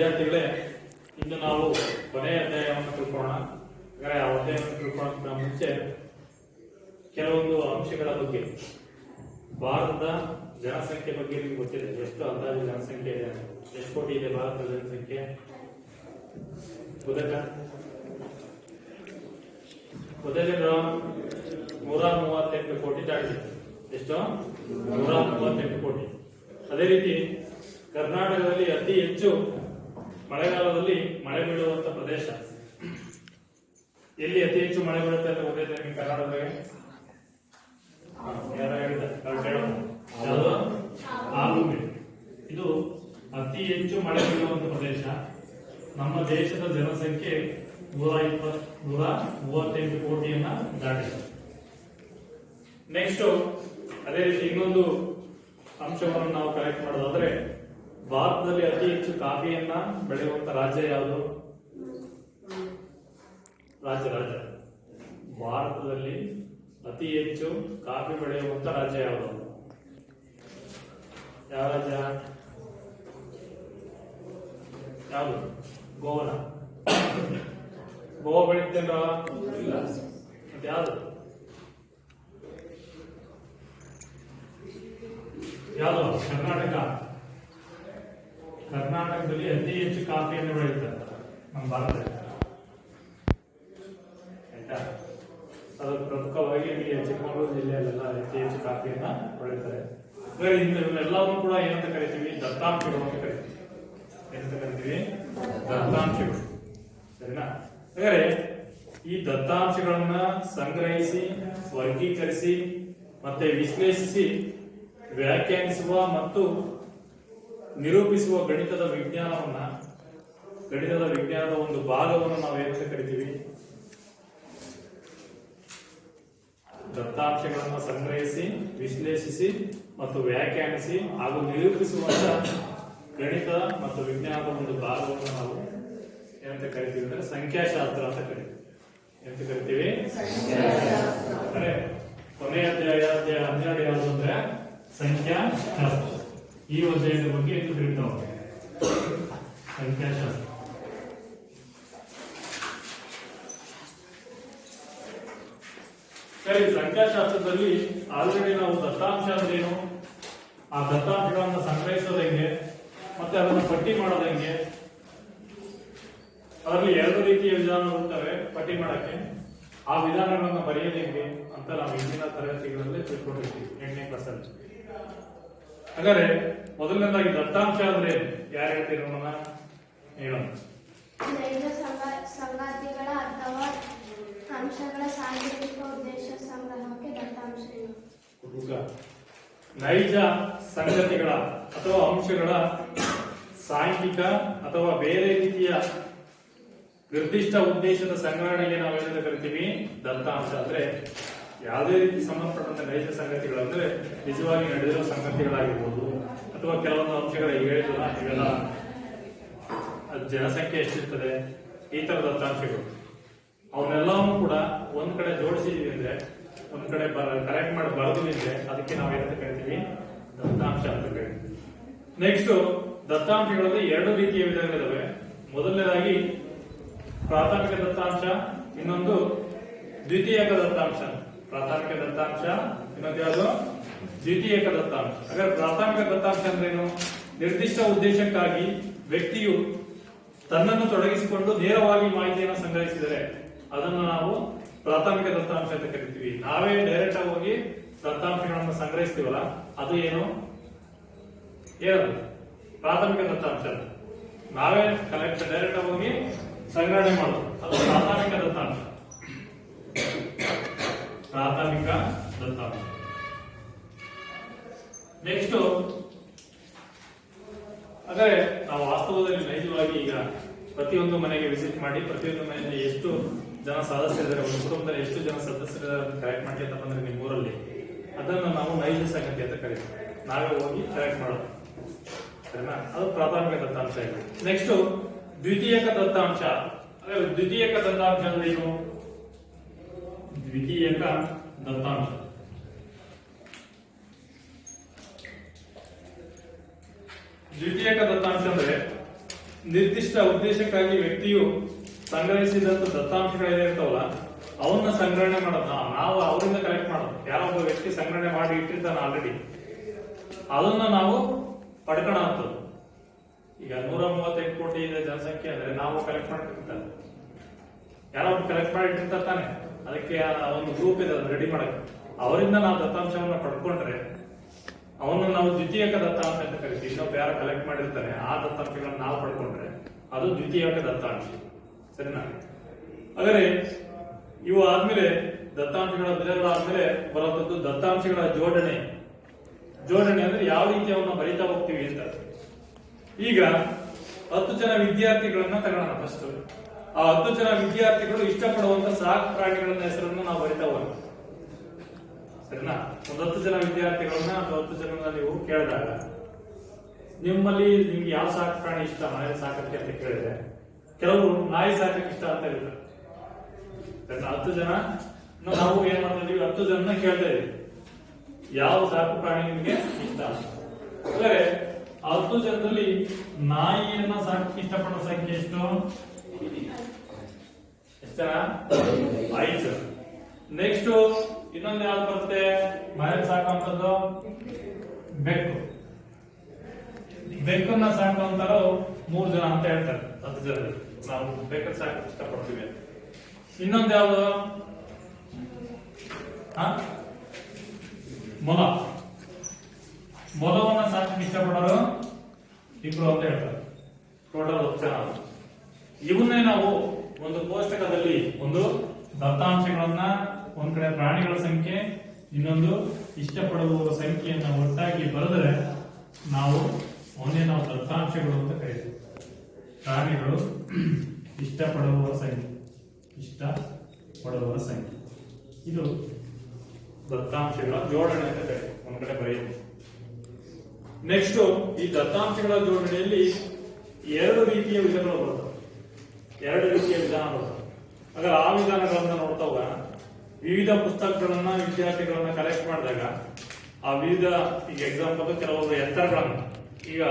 ವಿದ್ಯಾರ್ಥಿಗಳೇ, ಇಂದು ನಾವು ಕೊನೆಯ ಅಧ್ಯಾಯವನ್ನು ತಿಳ್ಕೊಳ್ಳೋಣ. ಹಾಗಾದರೆ ಆ ಅಧ್ಯಾಯವನ್ನು ತಿಳ್ಕೊಳ್ಳೋದಕ್ಕಿಂತ ಮುಂಚೆ ಕೆಲವೊಂದು ಅಂಶಗಳ ಬಗ್ಗೆ, ಭಾರತದ ಜನಸಂಖ್ಯೆ ಬಗ್ಗೆ ನಿಮ್ಗೆ ಗೊತ್ತಿದೆ. ಎಷ್ಟು ಅಂದಾಜು ಜನಸಂಖ್ಯೆ ಇದೆ, ಎಷ್ಟು ಕೋಟಿ ಇದೆ ಭಾರತದ ಜನಸಂಖ್ಯೆ ಗೊತ್ತಾಯ್ತಾ? ಗೊತ್ತಾಯ್ತು. 138 ಕೋಟಿ ದಾಟಿದೆ. ಎಷ್ಟು? 138 ಕೋಟಿ. ಅದೇ ರೀತಿ ಕರ್ನಾಟಕದಲ್ಲಿ ಅತಿ ಹೆಚ್ಚು ಮಳೆಗಾಲದಲ್ಲಿ ಮಳೆ ಬೀಳುವಂತ ಪ್ರದೇಶ ಎಲ್ಲಿ ಅತಿ ಹೆಚ್ಚು ಮಳೆ ಬೀಳುತ್ತೆ ಅಂತ ಗೊತ್ತೈತೆ ನಿಮಗೆ? ಕರ್ನಾಟಕದಲ್ಲಿ ಯಾರು ಹೇಳಿದ? ಆಲೂರು. ಇದು ಅತಿ ಹೆಚ್ಚು ಮಳೆ ಬೀಳುವಂತ ಪ್ರದೇಶ. ನಮ್ಮ ದೇಶದ ಜನಸಂಖ್ಯೆ 138 ಕೋಟಿಯನ್ನ ದಾಟಿದೆ. ನೆಕ್ಸ್ಟ್ ಅದೇ ರೀತಿ ಇನ್ನೊಂದು ಅಂಶವನ್ನು ನಾವು ಕಲೆಕ್ಟ್ ಮಾಡೋದಾದ್ರೆ, ಭಾರತದಲ್ಲಿ ಅತಿ ಹೆಚ್ಚು ಕಾಫಿಯನ್ನ ಬೆಳೆಯುವಂತ ರಾಜ್ಯ ಯಾವುದು? ರಾಜ್ಯ ಭಾರತದಲ್ಲಿ ಅತಿ ಹೆಚ್ಚು ಕಾಫಿ ಬೆಳೆಯುವಂತ ರಾಜ್ಯ ಯಾವುದು? ಯಾವ ರಾಜ್ಯ? ಯಾವುದು? ಗೋವಾ. ಗೋವಾ ಬೆಳೀತೇನ್ರ? ಇಲ್ಲ. ಮತ್ತೆ ಯಾವುದು? ಯಾವುದು? ಕರ್ನಾಟಕದಲ್ಲಿ ಅತಿ ಹೆಚ್ಚು ಕಾಫಿಯನ್ನು ಬೆಳೆಯುತ್ತಾರೆ ನಮ್ಮ ಭಾರತದಲ್ಲಿ. ಆಯ್ತಾ? ಅದು ಪ್ರಮುಖವಾಗಿ ಇಲ್ಲಿ ಚಿಕ್ಕಮಗಳೂರು ಜಿಲ್ಲೆಯಲ್ಲೆಲ್ಲ ಅತಿ ಹೆಚ್ಚು ಕಾಫಿಯನ್ನ ಬೆಳೆಯುತ್ತಾರೆ. ಇವನ್ನೆಲ್ಲವನ್ನೂ ಕೂಡ ಏನಂತ ಕರಿತೀವಿ? ದತ್ತಾಂಶಗಳು ಅಂತ ಕರಿತೀವಿ. ಏನಂತ ಕರಿತೀವಿ? ದತ್ತಾಂಶಗಳು. ಸರಿನಾ? ಹಾಗಾದ್ರೆ ಈ ದತ್ತಾಂಶಗಳನ್ನ ಸಂಗ್ರಹಿಸಿ, ವರ್ಗೀಕರಿಸಿ, ಮತ್ತೆ ವಿಶ್ಲೇಷಿಸಿ, ವ್ಯಾಖ್ಯಾನಿಸುವ ಮತ್ತು ನಿರೂಪಿಸುವ ಗಣಿತದ ವಿಜ್ಞಾನದ ಒಂದು ಭಾಗವನ್ನು ನಾವು ಏನಂತ ಕರಿತೀವಿ? ದತ್ತಾಂಶಗಳನ್ನು ಸಂಗ್ರಹಿಸಿ, ವಿಶ್ಲೇಷಿಸಿ ಮತ್ತು ವ್ಯಾಖ್ಯಾನಿಸಿ ಹಾಗೂ ನಿರೂಪಿಸುವಂತ ಗಣಿತ ಮತ್ತು ವಿಜ್ಞಾನದ ಒಂದು ಭಾಗವನ್ನು ನಾವು ಏನಂತ ಕರಿತೀವಿ ಅಂದ್ರೆ ಸಂಖ್ಯಾಶಾಸ್ತ್ರ ಅಂತ ಕರಿತೀವಿ. ಏನಂತ ಕರಿತೀವಿ? ಅಂದ್ರೆ ಕೊನೆಯ ಅಧ್ಯಾಯ 12 ಯಾವುದು ಅಂದ್ರೆ ಸಂಖ್ಯಾಶಾಸ್ತ್ರ. ಈ ಅಧ್ಯಾಯದ ಬಗ್ಗೆ ಇದು ತಿಳಿತಾ ಹೋಗಿ ಸಂಖ್ಯಾಶಾಸ್ತ್ರ. ಸರಿ, ಸಂಖ್ಯಾಶಾಸ್ತ್ರದಲ್ಲಿ ಆಲ್ರೆಡಿ ನಾವು ದತ್ತಾಂಶ ಅಂದ್ರೆ ಏನು, ಆ ದತ್ತಾಂಶಗಳನ್ನು ಸಂಗ್ರಹಿಸೋದು ಹೆಂಗೆ, ಮತ್ತೆ ಅದನ್ನು ಪಟ್ಟಿ ಮಾಡೋದು ಹೆಂಗೆ, ಅದರಲ್ಲಿ 2 ರೀತಿಯ ವಿಧಾನಗಳು ಇರ್ತವೆ ಪಟ್ಟಿ ಮಾಡಕ್ಕೆ. ಆ ವಿಧಾನಗಳನ್ನು ಬರೆಯೋದು ಹೆಂಗೆ ಅಂತ ನಾವು ಹಿಂದಿನ ತರಗತಿಗಳಲ್ಲಿ ತಿಳ್ಕೊಂಡಿರ್ತೀವಿ 8ನೇ ಕ್ಲಾಸಲ್ಲಿ. ಹಾಗಾದ್ರೆ ಮೊದಲನೇದಾಗಿ ದತ್ತಾಂಶ ಅಂದ್ರೆ ಯಾರು ಹೇಳ್ತೀರಿ? ನಮ್ಮನ್ನ ಹೇಳೋಣ. ಸಂಗತಿಗಳ ಅಥವಾ ಅಂಶಗಳ ಸಾಂಕೇತಿಕ ಉದ್ದೇಶ ಸಂಗ್ರಹಕ್ಕೆ ದತ್ತಾಂಶ. ನೈಜ ಸಂಗತಿಗಳ ಅಥವಾ ಅಂಶಗಳ ಸಾಂಖ್ಯಿಕ ಅಥವಾ ಬೇರೆ ರೀತಿಯ ನಿರ್ದಿಷ್ಟ ಉದ್ದೇಶದ ಸಂಗ್ರಹಣೆಗೆ ನಾವು ಏನಂತ ಕರಿತೀವಿ? ದತ್ತಾಂಶ. ಅಂದ್ರೆ ಯಾವುದೇ ರೀತಿ ಸಂಬಂಧಪಟ್ಟಂತ ನೈಜ ಸಂಗತಿಗಳು ಅಂದ್ರೆ ನಿಜವಾಗಿ ನಡೆದಿರೋ ಸಂಗತಿಗಳಾಗಿರ್ಬೋದು, ಅಥವಾ ಕೆಲವೊಂದು ಅಂಶಗಳ ಹೇಳಿದ್ರಲ್ಲ ಇವೆಲ್ಲ ಜನಸಂಖ್ಯೆ ಎಷ್ಟಿರ್ತದೆ, ಈ ತರ ದತ್ತಾಂಶಗಳು, ಅವನ್ನೆಲ್ಲವನ್ನೂ ಕೂಡ ಒಂದ್ ಕಡೆ ಜೋಡಿಸಿದೀವಿ ಅಂದ್ರೆ, ಒಂದ್ ಕಡೆ ಕರೆಕ್ಟ್ ಮಾಡಿ ಬರೆದಿದ್ರೆ ಅದಕ್ಕೆ ನಾವು ಏನಂತ ಕರಿತೀವಿ? ದತ್ತಾಂಶ ಅಂತ ಕರಿತೀವಿ. ನೆಕ್ಸ್ಟ್ ದತ್ತಾಂಶಗಳಲ್ಲಿ 2 ರೀತಿಯ ವಿಧಗಳಿದಾವೆ. ಮೊದಲನೇದಾಗಿ ಪ್ರಾಥಮಿಕ ದತ್ತಾಂಶ, ಇನ್ನೊಂದು ದ್ವಿತೀಯಕ ದತ್ತಾಂಶ. ಪ್ರಾಥಮಿಕ ದತ್ತಾಂಶ, ಇನ್ನೊಂದು ಯಾವುದು? ದ್ವಿತೀಯಕ ದತ್ತಾಂಶ. ಹಾಗಾದ್ರೆ ಪ್ರಾಥಮಿಕ ದತ್ತಾಂಶ ಅಂದ್ರೇನು? ನಿರ್ದಿಷ್ಟ ಉದ್ದೇಶಕ್ಕಾಗಿ ವ್ಯಕ್ತಿಯು ತನ್ನನ್ನು ತೊಡಗಿಸಿಕೊಂಡು ನೇರವಾಗಿ ಮಾಹಿತಿಯನ್ನು ಸಂಗ್ರಹಿಸಿದರೆ ಅದನ್ನು ನಾವು ಪ್ರಾಥಮಿಕ ದತ್ತಾಂಶ ಅಂತ ಕರಿತೀವಿ. ನಾವೇ ಡೈರೆಕ್ಟ್ ಆಗಿ ಹೋಗಿ ದತ್ತಾಂಶಗಳನ್ನು ಸಂಗ್ರಹಿಸ್ತೀವಲ್ಲ, ಅದು ಏನು? ಏನದು? ಪ್ರಾಥಮಿಕ ದತ್ತಾಂಶ. ನಾವೇ ಡೈರೆಕ್ಟ್ ಆಗಿ ಹೋಗಿ ಸಂಗ್ರಹಣೆ ಮಾಡೋದು, ಅದು ಪ್ರಾಥಮಿಕ ದತ್ತಾಂಶ. ನೆಕ್ಸ್ಟ್ ಅದೇ ನಾವು ವಾಸ್ತವದಲ್ಲಿ ನೈಜವಾಗಿ ಈಗ ಪ್ರತಿಯೊಂದು ಮನೆಗೆ ವಿಸಿಟ್ ಮಾಡಿ, ಪ್ರತಿಯೊಂದು ಮನೆಯಲ್ಲಿ ಎಷ್ಟು ಜನ ಸದಸ್ಯರಿದ್ದಾರೆ, ಒಂದು ಕುಟುಂಬದಲ್ಲಿ ಎಷ್ಟು ಜನ ಸದಸ್ಯರಿದ್ದಾರೆ ಅಂತ ಕರೆಕ್ಟ್ ಮಾಡಿ ಅಂತ ಬಂದ್ರೆ ನಿಮ್ಮ ಊರಲ್ಲಿ, ಅದನ್ನು ನಾವು ನೈಜ ಸಂಗತಿ ಅಂತ ಕರಿತೀವಿ. ನಾವೇ ಹೋಗಿ ಕರೆಕ್ಟ್ ಮಾಡೋದು, ಸರಿನಾ? ಅದು ಪ್ರಾಥಮಿಕ ದತ್ತಾಂಶ ಇದೆ. ನೆಕ್ಸ್ಟ್ ದ್ವಿತೀಯಕ ದತ್ತಾಂಶ. ದ್ವಿತೀಯಕ ದತ್ತಾಂಶ ಅಂದ್ರೆ ಏನು? ದ್ವಿತೀಯಕ ದತ್ತಾಂಶ ದ್ವಿತೀಯಕ ದತ್ತಾಂಶ ಅಂದ್ರೆ ನಿರ್ದಿಷ್ಟ ಉದ್ದೇಶಕ್ಕಾಗಿ ವ್ಯಕ್ತಿಯು ಸಂಗ್ರಹಿಸಿದಂತ ದತ್ತಾಂಶಗಳೇನಿರ್ತಾವಲ್ಲ ಅವನ್ನ ಸಂಗ್ರಹಣೆ ಮಾಡೋದು ನಾವು ಅವರಿಂದ ಕಲೆಕ್ಟ್ ಮಾಡೋದು. ಯಾರೋ ಒಬ್ಬ ವ್ಯಕ್ತಿ ಸಂಗ್ರಹಣೆ ಮಾಡಿ ಇಟ್ಟಿರ್ತಾನೆ ಆಲ್ರೆಡಿ, ಅದನ್ನ ನಾವು ಪಡ್ಕೊಳ್ಳೋಂಥದ್ದು. ಈಗ 135 ಕೋಟಿ ಇದೆ ಜನಸಂಖ್ಯೆ ಅಂದ್ರೆ ನಾವು ಕಲೆಕ್ಟ್ ಮಾಡಿರ್ತಾರೆ, ಯಾರೋ ಒಬ್ಬ ಕಲೆಕ್ಟ್ ಮಾಡಿ ಇಟ್ಟಿರ್ತಾರೆ ತಾನೆ, ಅದಕ್ಕೆ ಒಂದು ಗ್ರೂಪ್ ಇದೆ ರೆಡಿ ಮಾಡಕ್ಕೆ. ಅವರಿಂದ ನಾವು ದತ್ತಾಂಶವನ್ನ ಪಡ್ಕೊಂಡ್ರೆ ಅವನು ನಾವು ದ್ವಿತೀಯಕ ದತ್ತಾಂಶ ಅಂತ ಕರಿತೀವಿ. ಇನ್ನೊಬ್ಬ ಯಾರು ಕಲೆಕ್ಟ್ ಮಾಡಿರ್ತಾರೆ ಆ ದತ್ತಾಂಶಗಳನ್ನ ನಾವು ಪಡ್ಕೊಂಡ್ರೆ ಅದು ದ್ವಿತೀಯಕ ದತ್ತಾಂಶ. ಸರಿನಾ? ಹಾಗಾದ್ರೆ ಇವು ಆದ್ಮೇಲೆ ದತ್ತಾಂಶಗಳ ವಿಧಗಳಾದ್ಮೇಲೆ ಬರುವಂತದ್ದು ದತ್ತಾಂಶಗಳ ಜೋಡಣೆ. ಜೋಡಣೆ ಅಂದ್ರೆ ಯಾವ ರೀತಿ ಅವನ್ನ ಬರಿತಾ ಹೋಗ್ತೀವಿ ಅಂತ. ಈಗ 10 ಜನ ವಿದ್ಯಾರ್ಥಿಗಳನ್ನ ತಗೊಳ್ಳೋಣ ಫಸ್ಟ್. ಆ 10 ಜನ ವಿದ್ಯಾರ್ಥಿಗಳು ಇಷ್ಟಪಡುವಂತ ಸಾಕು ಪ್ರಾಣಿಗಳ ಹೆಸರನ್ನು ನಾವು ಬರಿತಾ ಹೋಗೋಣ. ಸರಿನಾ? ಒಂದು 10 ಜನ ವಿದ್ಯಾರ್ಥಿಗಳನ್ನ ಅಥವಾ 10 ಜನ ನೀವು ಕೇಳಿದಾಗ ನಿಮ್ಮಲ್ಲಿ ನಿಮ್ಗೆ ಯಾವ ಸಾಕು ಪ್ರಾಣಿ ಇಷ್ಟ ಮನೇಲಿ ಸಾಕಕ್ಕೆ ಅಂತ ಕೇಳಿದ್ರೆ ಕೆಲವರು ನಾಯಿ ಸಾಕಕ್ಕೆ ಇಷ್ಟ ಅಂತ ಇರ್ತಾರೆ. 10 ಜನ ನಾವು ಏನ್ ಮಾಡ್ತಾ ಇದೀವಿ, 10 ಜನ ಕೇಳ್ತಾ ಇದೀವಿ ಯಾವ ಸಾಕು ಪ್ರಾಣಿ ನಿಮ್ಗೆ ಇಷ್ಟ ಅಂತ. ಅಂದ್ರೆ 10 ಜನದಲ್ಲಿ ನಾಯಿಯನ್ನ ಸಾಕಕ್ಕೆ ಇಷ್ಟಪಡೋ ಸಂಖ್ಯೆ ಎಷ್ಟು? ಎಷ್ಟು ಜನ? 5 ಜನ. ನೆಕ್ಸ್ಟ್ ಇನ್ನೊಂದು ಯಾವ್ದು ಬರುತ್ತೆ ಮನೇಲಿ ಸಾಕುವಂಥದ್ದು? ಬೆಕ್ಕು. ಬೆಕ್ಕನ್ನ ಸಾಕುವಂತಾರು 3 ಜನ ಅಂತ ಹೇಳ್ತಾರೆ 10 ಜನರಲ್ಲಿ. ನಾವು ಬೆಕ್ಕನ್ನು ಸಾಕಕ್ಕೆ ಇಷ್ಟಪಡ್ತೀವಿ ಅಂತ. ಇನ್ನೊಂದು ಯಾವುದು? ಮೊಲ. ಮೊಲವನ್ನ ಸಾಕಕ್ಕೆ ಇಷ್ಟಪಡೋರು 2 ಅಂತ ಹೇಳ್ತಾರೆ. ಟೋಟಲ್ 10 ಜನ. ಇವನ್ನೇ ನಾವು ಒಂದು ಕೋಷ್ಟಕದಲ್ಲಿ ಒಂದು ದತ್ತಾಂಶಗಳನ್ನ ಒಂದ್ ಕಡೆ ಪ್ರಾಣಿಗಳ ಸಂಖ್ಯೆ, ಇನ್ನೊಂದು ಇಷ್ಟಪಡುವವರ ಸಂಖ್ಯೆಯನ್ನ ಒಟ್ಟಾಗಿ ಬರೆದರೆ ನಾವು ದತ್ತಾಂಶಗಳು ಅಂತ ಕರೀತೀವಿ. ಪ್ರಾಣಿಗಳು ಇಷ್ಟಪಡುವವರ ಸಂಖ್ಯೆ ಇದು ದತ್ತಾಂಶಗಳ ಜೋಡಣೆ ಅಂತ ಕರೀತೀವಿ. ಒಂದ್ ಕಡೆ ಬರೆಯುತ್ತೆ. ನೆಕ್ಸ್ಟ್ ಈ ದತ್ತಾಂಶಗಳ ಜೋಡಣೆಯಲ್ಲಿ 2 ರೀತಿಯ ವಿಧಗಳು ಬರ್ತವೆ. 2 ರೀತಿಯ ವಿಧಾನ ಬರ್ತವೆ. ಹಾಗಾದ್ರೆ ಆ ವಿಧಾನಗಳನ್ನ ನೋಡ್ತಾ ಹೋಗೋಣ. ವಿವಿಧ ಪುಸ್ತಕಗಳನ್ನ ವಿದ್ಯಾರ್ಥಿಗಳನ್ನ ಕಲೆಕ್ಟ್ ಮಾಡಿದಾಗ ಆ ವಿವಿಧ, ಈಗ ಎಕ್ಸಾಂಪಲ್ ಕೆಲವೊಂದು ಎತ್ತರಗಳನ್ನ, ಈಗ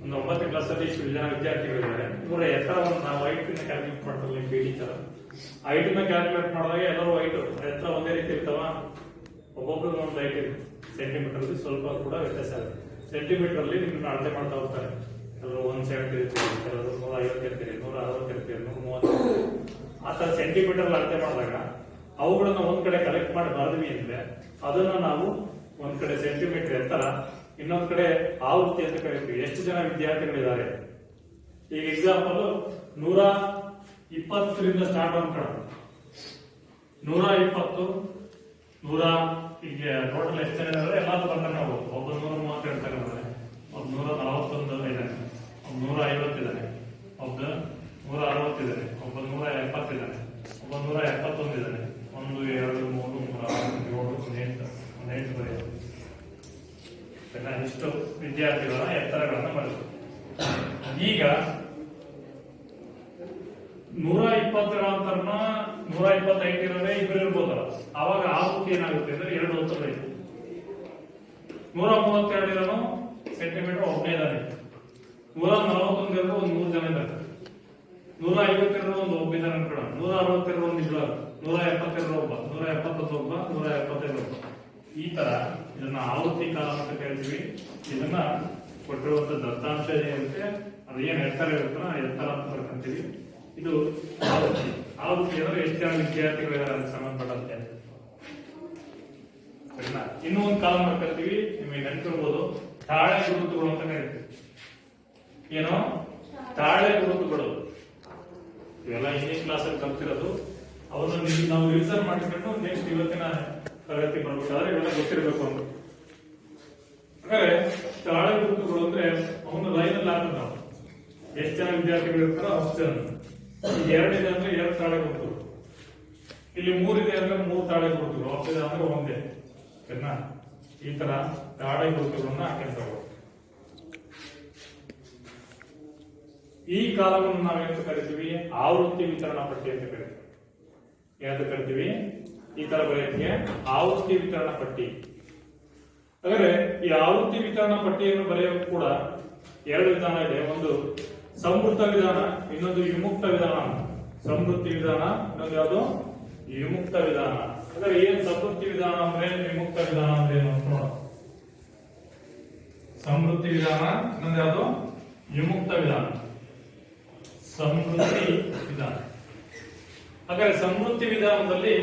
ಒಂದು 9ನೇ ಕ್ಲಾಸ್ ಅಲ್ಲಿ ಇಷ್ಟು ಜನ ವಿದ್ಯಾರ್ಥಿಗಳಿದ್ದಾರೆ, ಇವರ ಎತ್ತರವನ್ನು ನಾವು ಹೈಟ್ ಕ್ಯಾಲ್ಕುಲೇಟ್ ಮಾಡ್ತೀವಿ. ಟೀಚರ್ ಹೈಟ್ ಕ್ಯಾಲ್ಕುಲೇಟ್ ಮಾಡಿದಾಗ ಎಲ್ಲರೂ ಹೈಟ್ ಎತ್ತರ ಒಂದೇ ರೀತಿ ಇರ್ತಾವ? ಒಬ್ಬೊಬ್ರು ಒಂದು ಹೈಟ್ ಇರುತ್ತೆ. ಸೆಂಟಿಮೀಟರ್ ಸ್ವಲ್ಪ ಕೂಡ ವ್ಯತ್ಯಾಸ ಆಗುತ್ತೆ. ಸೆಂಟಿಮೀಟರ್ ಅಲ್ಲಿ ನಿಮ್ಮನ್ನ ಅಳತೆ ಮಾಡ್ತಾ ಹೋಗ್ತಾರೆ. ಕೆಲವರು 170 ಇರ್ತೀರಿ, ಕೆಲವರು 150 ಇರ್ತೀರಿ, 160 ಇರ್ತೀರಿ, 130 ಆ ತರ ಸೆಂಟಿಮೀಟರ್ ಅಳತೆ ಮಾಡಿದಾಗ ಅವುಗಳನ್ನ ಒಂದ್ ಕಡೆ ಕಲೆಕ್ಟ್ ಮಾಡಿ ಬರೆದ್ವಿ ಅಂದ್ರೆ ಅದನ್ನ ನಾವು ಒಂದ್ ಕಡೆ ಸೆಂಟಿಮೀಟರ್ ಎತ್ತರ, ಇನ್ನೊಂದ್ ಕಡೆ ಆವೃತ್ತಿ ಅಂತ ಕರಿತೀವಿ. ಎಷ್ಟು ಜನ ವಿದ್ಯಾರ್ಥಿಗಳಿದ್ದಾರೆ? ಈಗ ಎಕ್ಸಾಂಪಲ್ 120ರಿಂದ ಸ್ಟಾರ್ಟ್ ಅನ್ಕೋಣ. 120, 100 ಈಗ ಟೋಟಲ್ ಎಷ್ಟು ಜನ ಇದ್ದಾರೆ ಎಲ್ಲಾದ್ರೂ ಬರ್ತಾನೆ ಹೋಗ್ಬೋದು. ಒಬ್ಬ 132 ತಗೊಂಡ್ರೆ, ಒಬ್ಬ 141 ಇದ್ದಾನೆ, ಒಬ್ಬ 150 ಇದ್ದಾನೆ, ಒಬ್ಬ 160 ಇದ್ದಾನೆ, ಒಬ್ಬ 170 ಇದ್ದಾನೆ, ಒಬ್ಬ 171 ಇದ್ದಾನೆ. 1, 2, 3, 4, 7, 8 ಬರೆಯೋದು. ಇಷ್ಟು ವಿದ್ಯಾರ್ಥಿಗಳ ಎತ್ತರಗಳನ್ನ ಬರೆದು ಈಗ 120ರ ಅಂತರ್ನ 125 ಇರೋದೇ ಇಬ್ಬರು ಇರ್ಬೋದಲ್ಲ. ಅವಾಗ ಆವೃತ್ತಿ ಏನಾಗುತ್ತೆ ಅಂದ್ರೆ 2 ಒತ್ತಡ ಇದೆ. 132 ಇರೋನು ಸೆಂಟಿಮೀಟರ್ ಒಬ್ಬನೇ ಇದ್ದಾನೆ. 141 ಇರೋದು ಒಂದು 3 ಜನ ಇದ್ದಾರೆ. 150 ಇರೋದು ಒಂದು ಒಬ್ಬ ಇದ್ದಾನೆ ಅನ್ಕೋಣ. 160 ಇರೋದು ಒಂದು ಇಬ್ಬರು, 170 ಇರೋ ಒಬ್ಬ, 171 ಒಬ್ಬ, 175 ಒಬ್ಬ. ಈ ತರ ಇದನ್ನ ಆವೃತ್ತಿ ಕಾಲ ಅಂತ ಹೇಳ್ತೀವಿ. ಇದನ್ನ ಕೊಟ್ಟಿರುವಂತ ದತ್ತಾಂಶ ಏನಿರುತ್ತೆ ಅದು ಏನ್ ಎತ್ತರ ಇರುತ್ತೋ ಎತ್ತರ ಅಂತ ಬರ್ಕೊಂತೀವಿ. ಇದು ಆವೃತ್ತಿ. ಆವೃತ್ತಿ ಅಂದ್ರೆ ಎಷ್ಟು ಜನ ವಿದ್ಯಾರ್ಥಿಗಳಿದ್ದಾರೆ ಅದಕ್ಕೆ ಸಂಬಂಧಪಟ್ಟಂತೆ. ಸರಿನಾ? ಇನ್ನೂ ಒಂದು ಕಾಲ ಮಾಡ್ಕೊಳ್ತೀವಿ, ನಿಮಗೆ ನೆನಪಿರ್ಬೋದು, ತಾಳೆ ಗುರುತುಗಳು ಅಂತ ಕರಿತೀವಿ. ಏನೋ ತಾಳೆ ಗುರುತುಗಳು ಇವೆಲ್ಲ ಇಂಗ್ಲಿಷ್ ಕ್ಲಾಸ್ ಅಲ್ಲಿ ಕಲ್ತಿರೋದು. ಅವನ್ನ ನಾವು ರಿವಿಷನ್ ಮಾಡಿಕೊಂಡು ನೆಕ್ಸ್ಟ್ ಇವತ್ತಿನ ತರಗತಿ ಬರ್ಬೇಕಾದ್ರೆ ಇವೆಲ್ಲ ಗೊತ್ತಿರಬೇಕು ಅಂತ. ಹಾಗಾದ್ರೆ ತಾಳೆ ಗುರುತುಗಳು ಅಂದ್ರೆ ಅವನು ಲೈನ್ ಅಲ್ಲಿ ಹಾಕೋದು ನಾವು ಎಷ್ಟು ಜನ ವಿದ್ಯಾರ್ಥಿಗಳು ಇರ್ತಾರೋ ಅಷ್ಟು ಜನ. ಈಗ 2 ಇದೆ ಅಂದ್ರೆ 2 ತಾಳೆ ಗುರುತುಗಳು, ಇಲ್ಲಿ 3 ಇದೆ ಅಂದ್ರೆ 3 ತಾಳೆ ಗುರುತುಗಳು, ಒಪ್ಪಿದೆ ಅಂದ್ರೆ ಒಂದೇ. ಸರಿನಾ? ಈ ತರ ತಾಳೆ ಗುರುತುಗಳನ್ನ ಹಾಕಿರ್ತಾರೆ. ಈ ಕಾಲವನ್ನು ನಾವೇನು ಕರಿತೀವಿ? ಆವೃತ್ತಿ ವಿತರಣಾ ಪಟ್ಟಿ ಅಂತ ಕರಿತೀವಿ. ಏನಂತ ಕರಿತೀವಿ? ಈ ತರ ಬರೆಯೋದಕ್ಕೆ ಆವೃತ್ತಿ ವಿತರಣಾ ಪಟ್ಟಿ. ಹಾಗಾದ್ರೆ ಈ ಆವೃತ್ತಿ ವಿತರಣಾ ಪಟ್ಟಿಯನ್ನು ಬರೆಯೋಕೆ ಕೂಡ 2 ವಿಧಾನ ಇದೆ. ಒಂದು ಸಂವೃತ್ತ ವಿಧಾನ, ಇನ್ನೊಂದು ವಿಮುಕ್ತ ವಿಧಾನ. ಸಮೃದ್ಧಿ ವಿಧಾನ, ಇನ್ನೊಂದು ಯಾವುದು ವಿಮುಕ್ತ ವಿಧಾನ. ಅಂದ್ರೆ ಏನ್ ಸಮೃದ್ಧಿ ವಿಧಾನ ಅಂದ್ರೆ, ವಿಮುಕ್ತ ವಿಧಾನ ಅಂದ್ರೆ ಏನು ಅಂತ ನೋಡೋಣ. ಸಮೃದ್ಧಿ ವಿಧಾನ, ಇನ್ನೊಂದು ಯಾವುದು ವಿಮುಕ್ತ ವಿಧಾನ. ಸಮೃದ್ಧಿ ವಿಧಾನ. ಹಾಗಾದ್ರೆ ಸಮೃದ್ಧಿ ವಿಧಾನದಲ್ಲಿ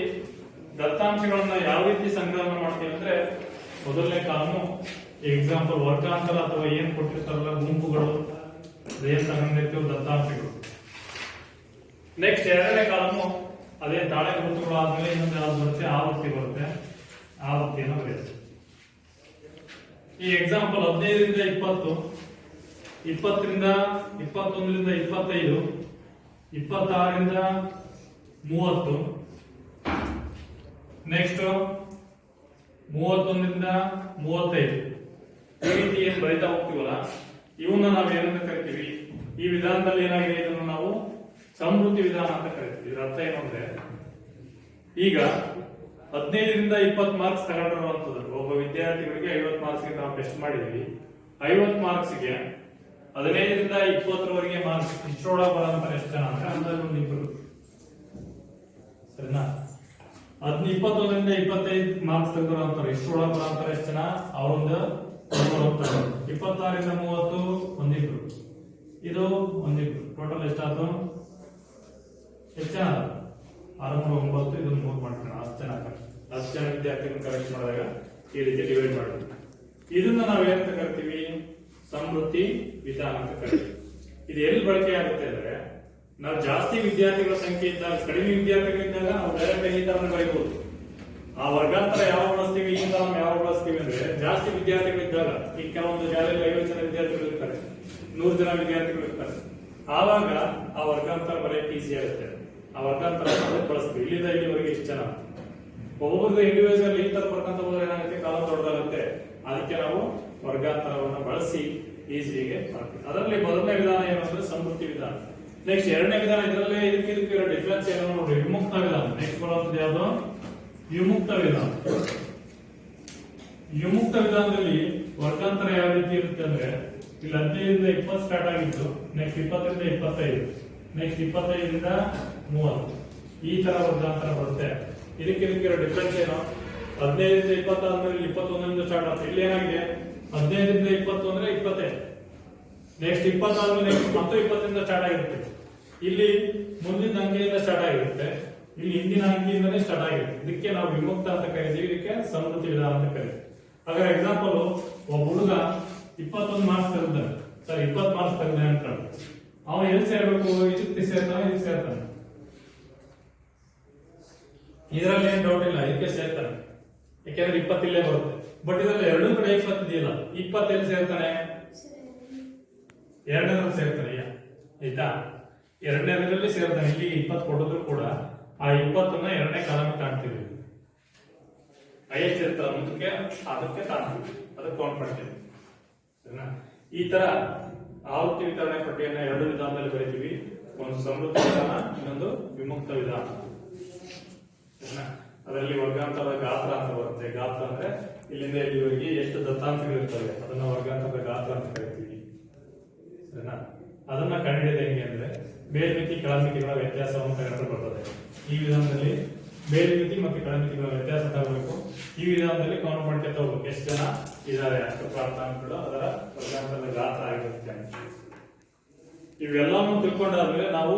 ದತ್ತಾಂಶಗಳನ್ನ ಯಾವ ರೀತಿ ಸಂಗ್ರಹಣ ಮಾಡ್ತೀವಿ ಅಂದ್ರೆ, ಮೊದಲನೇ ಕಾಲmu ಎಕ್ಸಾಂಪಲ್ ವರ್ಗಾಂತರ ಅಥವಾ ಏನ್ ಕೊಟ್ಟಿರ್ತಾರಲ್ಲ ಗುಂಪುಗಳು, ಏನ್ ತಗೊಂಡಿರ್ತೀವಿ ದತ್ತಾಂಶಗಳು. ನೆಕ್ಸ್ಟ್ ಎರಡನೇ ಕಾಲmu ಅದೇ ತಾಳೆ ಗುರುತುಗಳು ಆದ್ಮೇಲೆ ಇನ್ನೊಂದು ಯಾವ್ದು ಬರುತ್ತೆ, ಆವೃತ್ತಿ ಬರುತ್ತೆ. ಆವೃತ್ತಿಯನ್ನು ಬರೆಯುತ್ತೆ. ಈ ಎಕ್ಸಾಂಪಲ್ 15ರಿಂದ 20, 20ರಿಂದ 21ರಿಂದ 25, 26ರಿಂದ 30, ನೆಕ್ಸ್ಟ್ 31ರಿಂದ 35. ಈ ರೀತಿ ಏನ್ ಬರೀತಾ ಹೋಗ್ತೀವಲ್ಲ, ಇವನ್ನ ನಾವು ಏನಂತ ಕರಿತೀವಿ, ಈ ವಿಧಾನದಲ್ಲಿ ಏನಾಗಿದೆ ಇದನ್ನು ನಾವು ಸಮೃದ್ಧಿ ವಿಧಾನ ಅಂತ ಕರಿತೀವಿ. ಇದರ ಅರ್ಥ ಏನು ಅಂದ್ರೆ, ಈಗ 15ರಿಂದ 20 ಮಾರ್ಕ್ಸ್ ತಗೊಂಡಿರುವಂತದ್ದು ಒಬ್ಬ ವಿದ್ಯಾರ್ಥಿಗಳಿಗೆ 50 ಮಾರ್ಕ್ಸ್ಗೆ ನಾವು ಟೆಸ್ಟ್ ಮಾಡಿದೀವಿ. 50 ಮಾರ್ಕ್ಸ್ಗೆ 15ರಿಂದ 20ರವರೆಗೆ ಮಾರ್ಕ್ಸ್ ಇಷ್ಟೊಳಗೆ ಬರೋಂತ ಎಷ್ಟು ಜನ ಅಂದ್ರೆ ಅಂದಾಜು ಒಂದು 2. ಸರಿನಾ? 21ರಿಂದ 25 ಮಾರ್ಕ್ಸ್ ತೆಗೆದಿರುವಂತವ್ರು ಇಷ್ಟೊಳಗೆ ಬರೋಂತ ಎಷ್ಟು ಜನ, ಅವರೊಂದು 26ರಿಂದ 30 ಒಂದಿಬ್ರು, ಇದು ಒಂದಿಬ್ರು, ಟೋಟಲ್ ಎಷ್ಟಾಯ್ತು, ಎಷ್ಟು ಜನ 6 3 9, ಇದು 3 ಮಾಡ್ತಾರೆ, 10 ಜನ. 10 ಜನ ವಿದ್ಯಾರ್ಥಿಗಳನ್ನು ಕರೆಕ್ಟ್ ಮಾಡಿದಾಗ ಈ ರೀತಿ ಡಿವೈಡ್ ಮಾಡಬೇಕು. ಇದನ್ನ ನಾವು ಏನಂತ ಕರಿತೀವಿ, ಸಮೃದ್ಧಿ ವಿಧಾನ ಅಂತ ಕರಿತೀವಿ. ಇದು ಎಲ್ಲಿ ಬಳಕೆ ಆಗುತ್ತೆ ಅಂದ್ರೆ, ನಾವು ಜಾಸ್ತಿ ವಿದ್ಯಾರ್ಥಿಗಳ ಸಂಖ್ಯೆ ಇದ್ದಾಗ, ಕಡಿಮೆ ವಿದ್ಯಾರ್ಥಿಗಳಿದ್ದಾಗ ನಾವು ಡೈರೆಕ್ಟ್ ಈ ತರ ಬರೀಬಹುದು. ಆ ವರ್ಗಾಂತರ ಯಾವಾಗ ಬಳಸ್ತೀವಿ, ಈ ತರ ಯಾವಾಗ ಬಳಸ್ತೀವಿ ಅಂದ್ರೆ, ಜಾಸ್ತಿ ವಿದ್ಯಾರ್ಥಿಗಳಿದ್ದಾಗ, ಈ ಕೆಲವೊಂದು ಶಾಲೆಯಲ್ಲಿ 50 ಜನ ವಿದ್ಯಾರ್ಥಿಗಳು ಇರ್ತಾರೆ, 100 ಜನ ವಿದ್ಯಾರ್ಥಿಗಳು ಇರ್ತಾರೆ, ಆವಾಗ ಆ ವರ್ಗಾಂತರ ಬರೆಯಕ್ಕೆ ಈಸಿ ಆಗುತ್ತೆ. ಆ ವರ್ಗಾಂತರ ಬಳಸ್ತೀವಿ. ಇಲ್ಲಿಂದ ಇಲ್ಲಿವರೆಗೆ ಇಷ್ಟು ಜನ, ಒಬ್ಬೊಬ್ಬರಿಗೆ ಇಂಡಿವಿಜುವಲ್ ಈ ತರ ಬರ್ಕಂತ ಹೋದ್ರೆ ಏನಾಗುತ್ತೆ, ಕಾಲ ದೊಡ್ಡದಾಗುತ್ತೆ. ಅದಕ್ಕೆ ನಾವು ವರ್ಗಾಂತರವನ್ನು ಬಳಸಿ ಈಸಿಗೆ ಮಾಡ್ತೀವಿ. ಅದರಲ್ಲಿ ಮೊದಲನೇ ವಿಧಾನ ಏನಂದ್ರೆ ಸಮೃದ್ಧಿ ವಿಧಾನ. ನೆಕ್ಸ್ಟ್ ಎರಡನೇ ವಿಧಾನ, ಇದರಲ್ಲಿ ಇದಕ್ಕೆ ಇರೋ ಡಿಫ್ರೆನ್ಸ್ ಏನೋ ನೋಡಿ, ವಿಮುಕ್ತ ವಿಧಾನ. ನೆಕ್ಸ್ಟ್ ಬರೋದು ಯಾವುದು, ವಿಮುಕ್ತ ವಿಧಾನ. ವಿಮುಕ್ತ ವಿಧಾನದಲ್ಲಿ ವರ್ಗಾಂತರ ಯಾವ ರೀತಿ ಇರುತ್ತೆ ಅಂದ್ರೆ, ಇಲ್ಲಿ 15ರಿಂದ 20 ಸ್ಟಾರ್ಟ್ ಆಗಿತ್ತು, ನೆಕ್ಸ್ಟ್ 20ರಿಂದ 25, ನೆಕ್ಸ್ಟ್ 25ರಿಂದ 30, ಈ ತರ ವರ್ಗಾಂತರ ಬರುತ್ತೆ. ಇದಕ್ಕೆ ಡಿಫ್ರೆನ್ಸ್ ಏನು, 15ರಿಂದ 20 ಆದ್ಮೇಲೆ 21ರಿಂದ ಸ್ಟಾರ್ಟ್ ಆಗುತ್ತೆ. ಇಲ್ಲಿ ಏನಾಗಿದೆ, 15ರಿಂದ 20 ಅಂದ್ರೆ 20, ನೆಕ್ಸ್ಟ್ 20 ಆದ್ಮೇಲೆ ಮತ್ತು 20ರಿಂದ ಸ್ಟಾರ್ಟ್ ಆಗಿರುತ್ತೆ. ಇಲ್ಲಿ ಮುಂದಿನ ಅಂಕಿಯಿಂದ ಸ್ಟಾರ್ಟ್ ಆಗಿರುತ್ತೆ, ಇಲ್ಲಿ ಹಿಂದಿನ ಅಂಕಿಯಿಂದನೇ ಸ್ಟಾರ್ಟ್ ಆಗಿರುತ್ತೆ. ಇದಕ್ಕೆ ನಾವು ವಿಮುಕ್ತ ಅಂತ ಕರಿತೀವಿ, ಇದಕ್ಕೆ ಸಮೃದ್ಧಿ ವಿಧಾನ ಅಂತ ಕರಿತೀವಿ. ಹಾಗಾದ್ರೆ ಎಕ್ಸಾಂಪಲ್, ಒಬ್ಬ ಹುಡುಗ 21 ಮಾರ್ಕ್ಸ್ ತೆಗೆದಾನೆ, ಸರಿ 20 ಮಾರ್ಕ್ಸ್ ತೆಗೆದಾನೆ ಅಂತ, ಅವನು ಎಲ್ಲಿ ಸೇರ್ಬೇಕು, ಇದಕ್ಕೆ ಸೇರ್ತಾನೆ, ಇದಕ್ಕೆ ಸೇರ್ತಾನೆ, ಇದರಲ್ಲಿ ಏನ್ ಡೌಟ್ ಇಲ್ಲ, ಇದಕ್ಕೆ ಸೇರ್ತಾನೆ. ಯಾಕೆಂದ್ರೆ 20 ಇಲ್ಲೇ ಬರುತ್ತೆ. ಬಟ್ ಇದರಲ್ಲಿ ಎರಡೂ ಕಡೆ 20 ಇದೆಯಲ್ಲ, 20 ಎಲ್ಲಿ ಸೇರ್ತಾನೆ, ಎರಡನೇದ್ರಲ್ಲಿ ಸೇರ್ತಾನೆ. ಆಯ್ತಾ, ಎರಡನೇದ್ರಲ್ಲಿ ಸೇರ್ತಾನೆ. ಇಲ್ಲಿ 20 ಕೊಡೋದ್ರು ಕೂಡ ಆ 20ನ್ನ ಎರಡನೇ ಕಾಲಕ್ಕೆ ತಾಣ್ತೀವಿ. ಹೈಯೆಸ್ಟ್ ಇರ್ತಾರ ಮುಂದಕ್ಕೆ, ಅದಕ್ಕೆ ತಾಣ್ತೀವಿ, ಅದಕ್ಕೆ ಕೌಂಟ್ ಮಾಡ್ತೀವಿ. ಸರಿನಾ? ಈ ತರ ಆವೃತ್ತಿ ವಿತರಣೆ ಪಟ್ಟಿಯನ್ನ ಎರಡು ವಿಧಾನದಲ್ಲಿ ಬರೀತೀವಿ. ಒಂದು ಸಮೃದ್ಧಿ ವಿಧಾನ, ಇನ್ನೊಂದು ವಿಮುಕ್ತ ವಿಧಾನ. ಅದರಲ್ಲಿ ವರ್ಗಾಂತರದ ಗಾತ್ರ ಅಂತ ಬರುತ್ತೆ. ಗಾತ್ರ ಅಂದ್ರೆ ಇಲ್ಲಿಂದ ಇಲ್ಲಿವರೆಗೆ ಎಷ್ಟು ದತ್ತಾಂಶಗಳು ಇರ್ತವೆ, ಅದನ್ನ ವರ್ಗಾಂತರದ ಗಾತ್ರ ಅಂತ ಕರಿತೀವಿ. ಸರಿನಾ? ಅದನ್ನ ಕಂಡುಹಿಡಿಯೋದು ಹೆಂಗೆ ಅಂದ್ರೆ, ಮೇಲ್ಮಿತಿ ಕೆಳಮಿತಿಗಳ ವ್ಯತ್ಯಾಸವನ್ನು ತೆಗೆದುಕೊಂಡು ಬರ್ತದೆ. ಈ ವಿಧಾನದಲ್ಲಿ ಮೇಲ್ಮಿತಿ ಮತ್ತು ಕೆಳಮಿತಿಗಳ ವ್ಯತ್ಯಾಸ ತಗೋಬೇಕು. ಈ ವಿಧಾನದಲ್ಲಿ ಕೌಂಟ್ ಮಾಡ್ಕೊತಾ ಹೋಗ್ಬೇಕು, ಎಷ್ಟು ಜನ ಇದ್ದಾರೆ, ಅಷ್ಟು ಪ್ರಾರ್ಥನಾಂಕಗಳು, ಅದರ ವರ್ಗಾಂತರದ ಗಾತ್ರ ಆಗಿರುತ್ತೆ. ಇವೆಲ್ಲವನ್ನು ತಿಳ್ಕೊಂಡಾದ್ಮೇಲೆ ನಾವು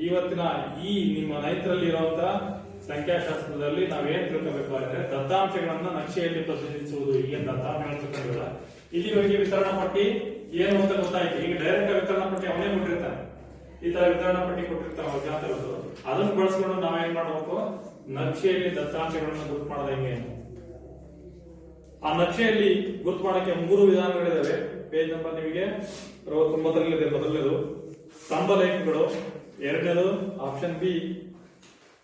ಇವತ್ತಿನ ಈ ನಿಮ್ಮ ನೈತ್ರಲ್ಲಿ ಇರುವಂತಹ ಸಂಖ್ಯಾಶಾಸ್ತ್ರದಲ್ಲಿ ನಾವೇನ್ ತಿಳ್ಕೋಬೇಕು ಅಂದ್ರೆ, ದತ್ತಾಂಶಗಳನ್ನ ನಕ್ಷೆಯಲ್ಲಿ ಪ್ರತಿನಿಧಿಸುವುದು. ಈಗ ದತ್ತಾಂಶಗಳನ್ನು ತಿಳ್ಕೊಂಡಿಲ್ಲ, ಇಲ್ಲಿವರೆಗೆ ವಿತರಣಾ ಪಟ್ಟಿ ಏನು ಅಂತ ಗೊತ್ತಾಯ್ತು. ಈಗ ಡೈರೆಕ್ಟ್ ವಿತರಣಾ ಪಟ್ಟಿ ಅವನೇ ಕೊಟ್ಟಿರ್ತಾನೆ, ಈ ತರ ವಿತರಣಾ ಪಟ್ಟಿ ಕೊಟ್ಟಿರ್ತಾನೆ ವರ್ಗಾಂತರದ್ದು. ಅದನ್ನು ಬಳಸ್ಕೊಂಡು ನಾವೇನ್ ಮಾಡಬೇಕು, ನಕ್ಷೆಯಲ್ಲಿ ದತ್ತಾಂಶಗಳನ್ನು ಗುರುತು ಮಾಡೋದು ಹೆಂಗೆ. ಆ ನಕ್ಷೆಯಲ್ಲಿ ಗುರುತು ಮಾಡಕ್ಕೆ 3 ವಿಧಾನಗಳಿದಾವೆ. ಪೇಜ್ ನಂಬರ್ ನಿಮಗೆ 69ರಲ್ಲಿದೆ. ಮೊದಲನೇದು ಸ್ತಂಭ ಲೇಖಗಳು, ಎರಡನೇದು ಆಪ್ಷನ್ ಬಿ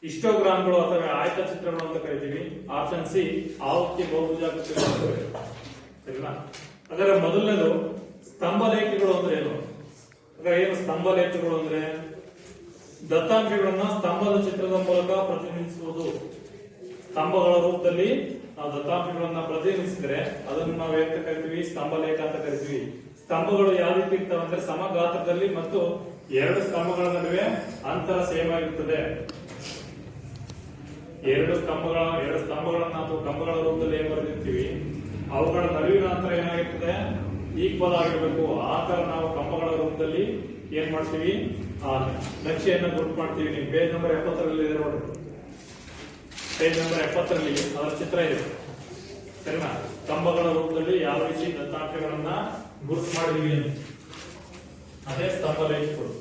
ಹಿಸ್ಟೋಗ್ರಾಮ್ಗಳು ಅಥವಾ ಆಯತ ಚಿತ್ರಗಳು ಅಂತ ಕರಿತೀವಿ, ಆಪ್ಷನ್ ಸಿ ಆವೃತ್ತಿ ಬಹುಭುಜಾಕೃತಿಗಳು. ಸರಿನಾ? ಅದರ ಮೊದಲನೇದು ಸ್ತಂಭ ಲೇಖಗಳು ಅಂದ್ರೆ ಏನು? ಏನು ಸ್ತಂಭ ಲೇಖಗಳು ಅಂದ್ರೆ, ದತ್ತಾಂಶಗಳನ್ನ ಸ್ತಂಭದ ಚಿತ್ರದ ಮೂಲಕ ಪ್ರತಿನಿಧಿಸುವುದು. ಸ್ತಂಭಗಳ ರೂಪದಲ್ಲಿ ನಾವು ದತ್ತಾಂಶಗಳನ್ನ ಪ್ರತಿನಿಧಿಸಿದ್ರೆ ಅದನ್ನು ನಾವು ಏನಂತ ಕರಿತೀವಿ, ಸ್ತಂಭ ಲೇಖ ಅಂತ ಕರಿತೀವಿ. ಸ್ತಂಭಗಳು ಯಾವ ರೀತಿ ಇರ್ತವೆ ಅಂದ್ರೆ ಸಮ ಗಾತ್ರದಲ್ಲಿ ಮತ್ತು ಎರಡು ಸ್ತಂಭಗಳ ನಡುವೆ ಅಂತರ ಸೇಮ್ ಆಗಿರುತ್ತದೆ. ಎರಡು ಸ್ತಂಭಗಳನ್ನ ಅಥವಾ ಕಂಬಗಳ ರೂಪದಲ್ಲಿ ಏನ್ ಬರೆದಿರ್ತೀವಿ ಅವುಗಳ ನಡುವಿನ ಅಂತರ ಏನಾಗಿರ್ತದೆ ಈಕ್ವಲ್ ಆಗಿರ್ಬೇಕು. ಆ ತರ ನಾವು ಕಂಬಗಳ ರೂಪದಲ್ಲಿ ಏನ್ ಮಾಡ್ತೀವಿ ಆ ನಕ್ಷೆಯನ್ನ ಗುರುತು ಮಾಡ್ತೀವಿ. ನೀವು ಪೇಜ್ ನಂಬರ್ 70 ಇದೆ ನೋಡ್ರಿ. ಪೇಜ್ ನಂಬರ್ 70 ಅದರ ಚಿತ್ರ ಇದೆ ಸರಿನಾ. ಕಂಬಗಳ ರೂಪದಲ್ಲಿ ಯಾವ ರೀತಿ ದತ್ತಾಂಶಗಳನ್ನ ಗುರುತು ಮಾಡಿದೀವಿ ಅಂತ ಅದೇ ಸ್ತಂಭ ಲೇಖಗಳು.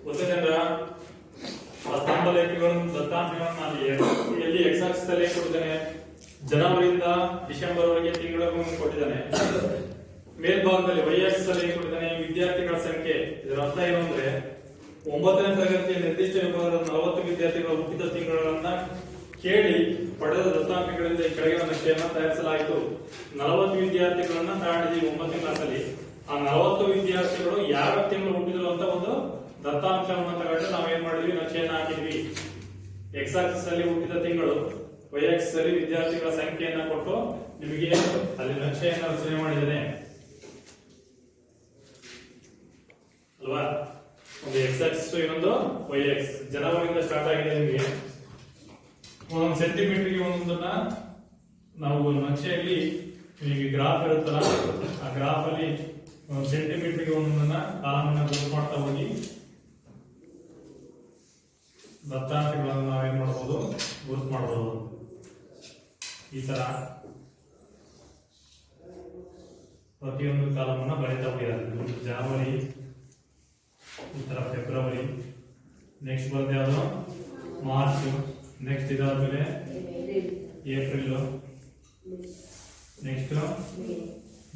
ಗೊತ್ತಿದೆ ಆ ಸ್ತಂಭ ಲೇಖಗಳನ್ನು ದತ್ತಾಂಶಗಳನ್ನ ಎಲ್ಲಿ ಎಕ್ಸ್ ಆಕ್ಸಿಸ್ ಅಲ್ಲಿ ಕೊಟ್ಟಿದ್ದಾನೆ, ಜನವರಿಯಿಂದ ಡಿಸೆಂಬರ್ ವರೆಗೆ ತಿಂಗಳನ್ನು ಕೊಟ್ಟಿದ್ದಾನೆ. ಮೇಲ್ಭಾಗದಲ್ಲಿ ವೈ ಆಕ್ಸಿಸ್ ಅಲ್ಲಿ ಕೊಟ್ಟಿದ್ದಾನೆ ವಿದ್ಯಾರ್ಥಿಗಳ ಸಂಖ್ಯೆ. ಇದರ ಅರ್ಥ ಏನು ಅಂದ್ರೆ 9ನೇ ತರಗತಿಯ ನಿರ್ದಿಷ್ಟ ವಿಭಾಗದ 40 ವಿದ್ಯಾರ್ಥಿಗಳ ಹುಟ್ಟಿದ ತಿಂಗಳನ್ನ ಕೇಳಿ ಪಡೆದ ದತ್ತಾಂಶಗಳಿಂದ ಈ ಕೆಳಗಿನ ನಕ್ಷೆಯನ್ನು ತಯಾರಿಸಲಾಯಿತು. 40 ವಿದ್ಯಾರ್ಥಿಗಳನ್ನ ತಗೊಂಡಿದ್ದೀವಿ 9ನೇ ಕ್ಲಾಸಲ್ಲಿ. ಆ 40 ವಿದ್ಯಾರ್ಥಿಗಳು ಯಾವ ತಿಂಗಳು ಹುಟ್ಟಿದ್ರು ಅಂತ ಒಂದು ದತ್ತಾಂಶವನ್ನು ತಗೊಂಡು ನಾವೇನ್ ಮಾಡಿದ್ವಿ ನಕ್ಷೆಯನ್ನು ಹಾಕಿದ್ವಿ. ಎಕ್ಸ್ ಆಕ್ಸಿಸ್ ಅಲ್ಲಿ ಹುಟ್ಟಿದ ತಿಂಗಳು, ವೈ ಆಕ್ಸಿಸ್ ಅಲ್ಲಿ ವಿದ್ಯಾರ್ಥಿಗಳ ಸಂಖ್ಯೆಯನ್ನ ಕೊಟ್ಟು ನಿಮಗೆ ಅಲ್ಲಿ ನಕ್ಷೆಯನ್ನು ರಚನೆ ಮಾಡಿದ್ದೇನೆ ಅಲ್ವಾ. ಒಂದು ಎಕ್ಸ್ ಆಕ್ಸಿಸ್ ಇನ್ನೊಂದು ವೈ ಆಕ್ಸಿಸ್. ಜನವರಿಯಿಂದ ಸ್ಟಾರ್ಟ್ ಆಗಿದೆ ನಿಮಗೆ. ಒಂದೊಂದು ಸೆಂಟಿಮೀಟರ್ಗೆ ಒಂದೊಂದನ್ನ ನಾವು ನಕ್ಷೆಯಲ್ಲಿ ನಿಮಗೆ ಗ್ರಾಫ್ ಇರುತ್ತಲ್ಲ ಆ ಗ್ರಾಫ್ ಅಲ್ಲಿ ಸೆಂಟಿಮೀಟರ್ಗೆ ಒಂದೊಂದನ್ನ ಕಾಲಮನ್ನ ಗುರುತು ಮಾಡ್ತಾ ಹೋಗಿ ದತ್ತಾಂಶಗಳನ್ನು ನಾವೇನ್ ಮಾಡಬಹುದು ಗುರುತು ಮಾಡಬಹುದು. ಈ ತರ ಪ್ರತಿಯೊಂದು ಕಾಲಮನ್ನ ಬರೀತಾ ಹೋಗಿದ್ದಾರೆ. ಜನವರಿ, ಈ ತರ ಫೆಬ್ರವರಿ, ನೆಕ್ಸ್ಟ್ ಬರುತ್ತೆ ಯಾವುದು ಮಾರ್ಚ್, ನೆಕ್ಸ್ಟ್ ಇದಾದ್ಮೇಲೆ ಏಪ್ರಿಲ್, ನೆಕ್ಸ್ಟ್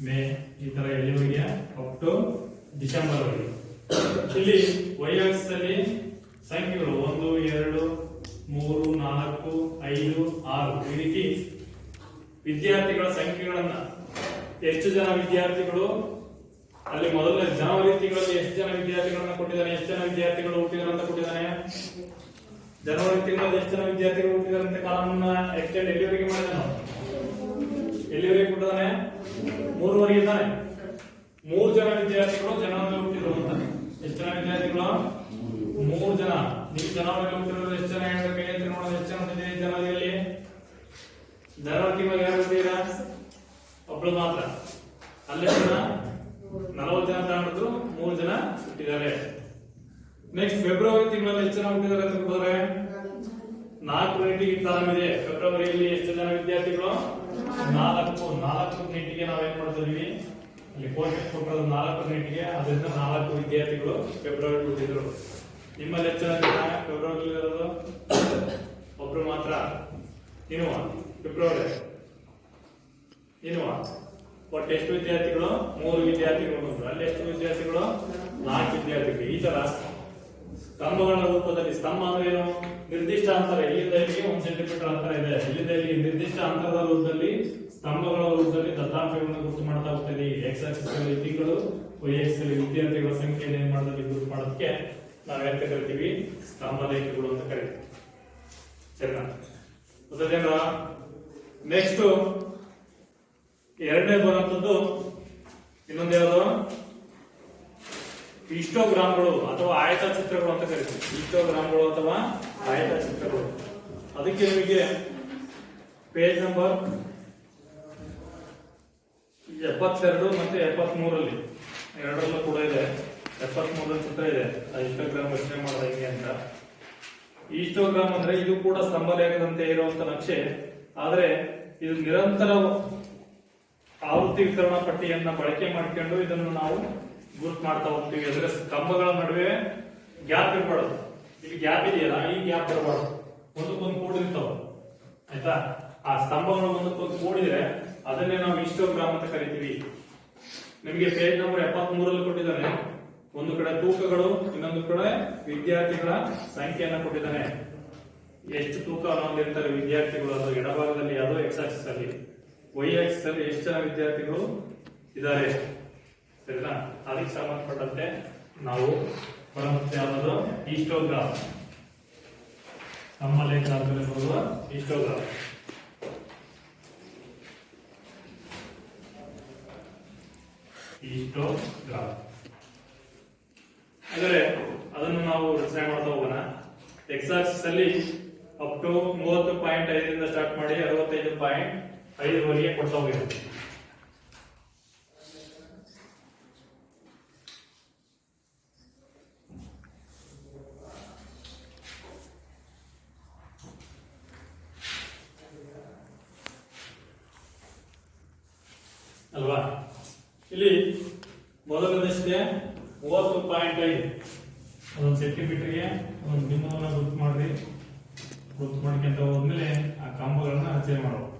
ಮೇ, ಈ ತರ ಎಲ್ಲಿವರೆಗೆ ಅಪ್ ಟು ಡಿಸೆಂಬರ್ ವರೆಗೆ. ಇಲ್ಲಿ ವೈ ಆಕ್ಸಿಸ್ ಅಲ್ಲಿ ಸಂಖ್ಯೆಗಳು 1, 2, 3, 4, 5, 6 ಈ ರೀತಿ ವಿದ್ಯಾರ್ಥಿಗಳ ಸಂಖ್ಯೆಗಳನ್ನ ಎಷ್ಟು ಜನ ವಿದ್ಯಾರ್ಥಿಗಳು ಅಲ್ಲಿ ಮೊದಲನೇ ಜನವರಿ ತಿಂಗಳಲ್ಲಿ ಎಷ್ಟು ಜನ ವಿದ್ಯಾರ್ಥಿಗಳನ್ನ ಕೊಟ್ಟಿದ್ದಾನೆ, ಎಷ್ಟು ಜನ ವಿದ್ಯಾರ್ಥಿಗಳು ಹುಟ್ಟಿದಾರೆ ಅಂತ ಕೊಟ್ಟಿದ್ದಾನೆ. ಜನವರಿ ತಿಂಗಳಲ್ಲಿ ಎಷ್ಟು ಜನ ವಿದ್ಯಾರ್ಥಿಗಳು ಹುಟ್ಟಿದಾರೆ ಅಂತ ಕಾಲಮನ್ನ ಎಕ್ಸ್ಟೆಂಡ್ ಎಲ್ಲಿವರೆಗೆ ಮಾಡಿದಾನೆ, ಎಲ್ಲಿವರೆಗೆ ಕೊಟ್ಟಿದ್ದಾನೆ 3 ವರೆಗೆ ಇದ್ದಾನೆ. 3 ಜನ ವಿದ್ಯಾರ್ಥಿಗಳು ಜನವರಿ ಹುಟ್ಟಿದ್ರು ಅಂತ. ಎಷ್ಟು ಜನ ವಿದ್ಯಾರ್ಥಿಗಳು 3 ಜನ. ನೀವು ಜನವರಿ ಹುಟ್ಟಿರೋದು ಎಷ್ಟು ಜನ ಹೇಳ್ಬೇಕು ಅಂತ ನೋಡೋದು. ಎಷ್ಟು ಜನ ಹುಟ್ಟಿದ್ದೀರಿ ಜನವರಿಯಲ್ಲಿ? ಜನವರಿ ತಿಂಗಳು ಯಾರು ಹುಟ್ಟಿದ್ದೀರಾ? ಒಬ್ಳು ಮಾತ್ರ. ಅಲ್ಲೇ ಜನ 40 ಜನ ತಗೊಂಡಿದ್ರು, 3 ಜನ ಹುಟ್ಟಿದ್ದಾರೆ. ನೆಕ್ಸ್ಟ್ ಫೆಬ್ರವರಿ ತಿಂಗಳಲ್ಲಿ ಎಷ್ಟು ಜನ ಹುಟ್ಟಿದ್ದಾರೆ ಅಂತ ನೋಡಿದ್ರೆ 4 ಯೂನಿಟ್ಗೆ ಕಾಲಮ್ ಇದೆ. ಫೆಬ್ರವರಿಯಲ್ಲಿ ಎಷ್ಟು ಜನ ವಿದ್ಯಾರ್ಥಿಗಳು? 4 ಯೂನಿಟ್ಗೆ ನಾವೇನ್ ಮಾಡ್ತಿದ್ವಿ ಇಲ್ಲಿ ಕೋರ್ಸ್ ಕೊಟ್ಟರು 4 ಯೂನಿಟ್ಗೆ. ಅದರಿಂದ 4 ವಿದ್ಯಾರ್ಥಿಗಳು ಫೆಬ್ರವರಿ ಹುಟ್ಟಿದ್ರು. ನಿಮ್ಮಲ್ಲಿ ಎಷ್ಟು ಜನ ಫೆಬ್ರವರಿ ಇರೋದು? ಒಬ್ರು ಮಾತ್ರ. ಇನ್ನು ಫೆಬ್ರವರಿ ಒಟ್ಟು ಎಷ್ಟು ವಿದ್ಯಾರ್ಥಿಗಳು? 3 ವಿದ್ಯಾರ್ಥಿಗಳು ಬಂದ್ರು. ಅಲ್ಲಿ ಎಷ್ಟು ವಿದ್ಯಾರ್ಥಿಗಳು? 4 ವಿದ್ಯಾರ್ಥಿಗಳು. ಈ ತರ ಸ್ತಂಭಗಳ ರೂಪದಲ್ಲಿ, ಸ್ತಂಭ ಅಂದ್ರೆ ಏನು? ನಿರ್ದಿಷ್ಟ ಅಂತರ, ಇಲ್ಲಿಂದ ಇಲ್ಲಿಗೆ 1 ಸೆಂಟಿಮೀಟರ್ ಅಂತರ ಇದೆ. ಇಲ್ಲಿಂದ ಇಲ್ಲಿ ನಿರ್ದಿಷ್ಟ ಅಂತರದ ರೂಪದಲ್ಲಿ ಸ್ತಂಭಗಳ ರೂಪದಲ್ಲಿ ದತ್ತಾಂಶಗಳನ್ನು ಗುರುತು ಮಾಡ್ತಾ ಹೋಗ್ತದೆ. ಎಕ್ಸ್ ಆಕ್ಸಿಸ್ ಅಲ್ಲಿ ತಿಂಗಳು, ವೈ ಆಕ್ಸಿಸ್ ಅಲ್ಲಿ ವಿದ್ಯಾರ್ಥಿಗಳ ಸಂಖ್ಯೆಯನ್ನು ಏನ್ ಮಾಡೋದಕ್ಕೆ ಗುರುತು ಮಾಡೋದಕ್ಕೆ ನಾವೇಂತ ಕರಿತೀವಿ? ಸ್ತಂಭ ಲೇಖಗಳು ಅಂತ ಕರಿತೀವಿ. ಸರಿನಾ? ಗೊತ್ತೇನ್ರ? ನೆಕ್ಸ್ಟ್ ಎರಡನೇ ಬರುವಂತದ್ದು ಇನ್ನೊಂದು ಯಾವುದು? ಹಿಸ್ಟೋಗ್ರಾಮ್ಗಳು ಅಥವಾ ಆಯತ ಚಿತ್ರಗಳು ಅಂತ ಕರಿತೀವಿ. ಹಿಸ್ಟೋಗ್ರಾಮ್ಗಳು ಅಥವಾ ಆಯತ ಚಿತ್ರಗಳು. ಅದಕ್ಕೆ ನಿಮಗೆ ಪೇಜ್ ನಂಬರ್ 72 ಮತ್ತೆ 73 ಎರಡರಲ್ಲೂ ಕೂಡ ಇದೆ. 73 ಚಿತ್ರ ಇದೆ. ಹಿಸ್ಟೋಗ್ರಾಮ್ ರಚನೆ ಮಾಡೋದು ಹೆಂಗೆ ಅಂತ. ಹಿಸ್ಟೋಗ್ರಾಮ್ ಅಂದ್ರೆ ಇದು ಕೂಡ ಸ್ತಂಭ ಲೇಖದಂತೆ ಇರುವಂತ ನಕ್ಷೆ. ಆದ್ರೆ ಇದು ನಿರಂತರ ಆವೃತ್ತಿ ವಿತರಣಾ ಪಟ್ಟಿಯನ್ನ ಬಳಕೆ ಮಾಡಿಕೊಂಡು ಇದನ್ನು ನಾವು ಗುರುತು ಮಾಡ್ತಾ ಹೋಗ್ತೀವಿ. ಅಂದ್ರೆ ಸ್ತಂಭಗಳ ನಡುವೆ ಗ್ಯಾಪ್ ಇರಬಾರ್ದು. ಇಲ್ಲಿ ಗ್ಯಾಪ್ ಇದೆಯಲ್ಲ, ಈ ಗ್ಯಾಪ್ ಇರಬಾರ್ದು. ಒಂದಕ್ಕೊಂದು ಕೂಡಿರ್ತಾವ. ಆಯ್ತಾ? ಆ ಸ್ತಂಭಗಳು ಒಂದಕ್ಕೊಂದು ಕೂಡಿದ್ರೆ ಅದನ್ನೇ ನಾವು ಹಿಸ್ಟೋಗ್ರಾಮ್ ಅಂತ ಕರಿತೀವಿ. ನಿಮಗೆ ಪೇಜ್ ನಂಬರ್ 73 ಕೊಟ್ಟಿದ್ದಾನೆ. ಒಂದು ಕಡೆ ತೂಕಗಳು, ಇನ್ನೊಂದು ಕಡೆ ವಿದ್ಯಾರ್ಥಿಗಳ ಸಂಖ್ಯೆಯನ್ನ ಕೊಟ್ಟಿದ್ದಾನೆ. ಎಷ್ಟು ತೂಕ ಹೊಂದಿರ್ತಾರೆ ವಿದ್ಯಾರ್ಥಿಗಳು, ಅದು ಎಡಭಾಗದಲ್ಲಿ ಯಾವುದೋ ಎಕ್ಸ್ ಆಕ್ಸಿಸ್ ಅಲ್ಲಿ, ವೈ ಆಕ್ಸಿಸ್ ಅಲ್ಲಿ ಎಷ್ಟು ಜನ ವಿದ್ಯಾರ್ಥಿಗಳು ಇದ್ದಾರೆ. ಸರಿನಾ? ಅದಕ್ಕೆ ಸಂಬಂಧಪಟ್ಟಂತೆ ನಾವು ಬರುವಂತೆ ಯಾವುದು ಹಿಸ್ಟೋಗ್ರಾಫ್, ನಮ್ಮ ಲೇಖನದಲ್ಲಿ ಬರುವ ಹಿಸ್ಟೋಗ್ರಾಫ್. ಹಿಸ್ಟೋಗ್ರಾಫ್ ಅಂದರೆ ಅದನ್ನು ನಾವು ರಚನೆ ಮಾಡ್ತಾ ಹೋಗೋಣ. ಎಕ್ಸಾಕ್ಸಿಸ್ ಅಲ್ಲಿ ಅಪ್ ಟು 30.5 ಸ್ಟಾರ್ಟ್ ಮಾಡಿ 65.5 ವರೆಗೆ ಕೊಡ್ತಾ ಹೋಗಿರುತ್ತೆ. ಅಲ್ವಾ? ಇಲ್ಲಿ ಮೊದಲನೇಷ್ಟೇ 30.5 ಒಂದು ಸೆಂಟಿಮೀಟರ್ಗೆ ಒಂದು ಬಿಂದುವನ್ನು ಗುರುತು ಮಾಡಿ ಗುರುತು ಮಾಡ್ಕೊಂತ ಹೋದ್ಮೇಲೆ ಆ ಕಂಬಗಳನ್ನ ರಚನೆ ಮಾಡಬಹುದು.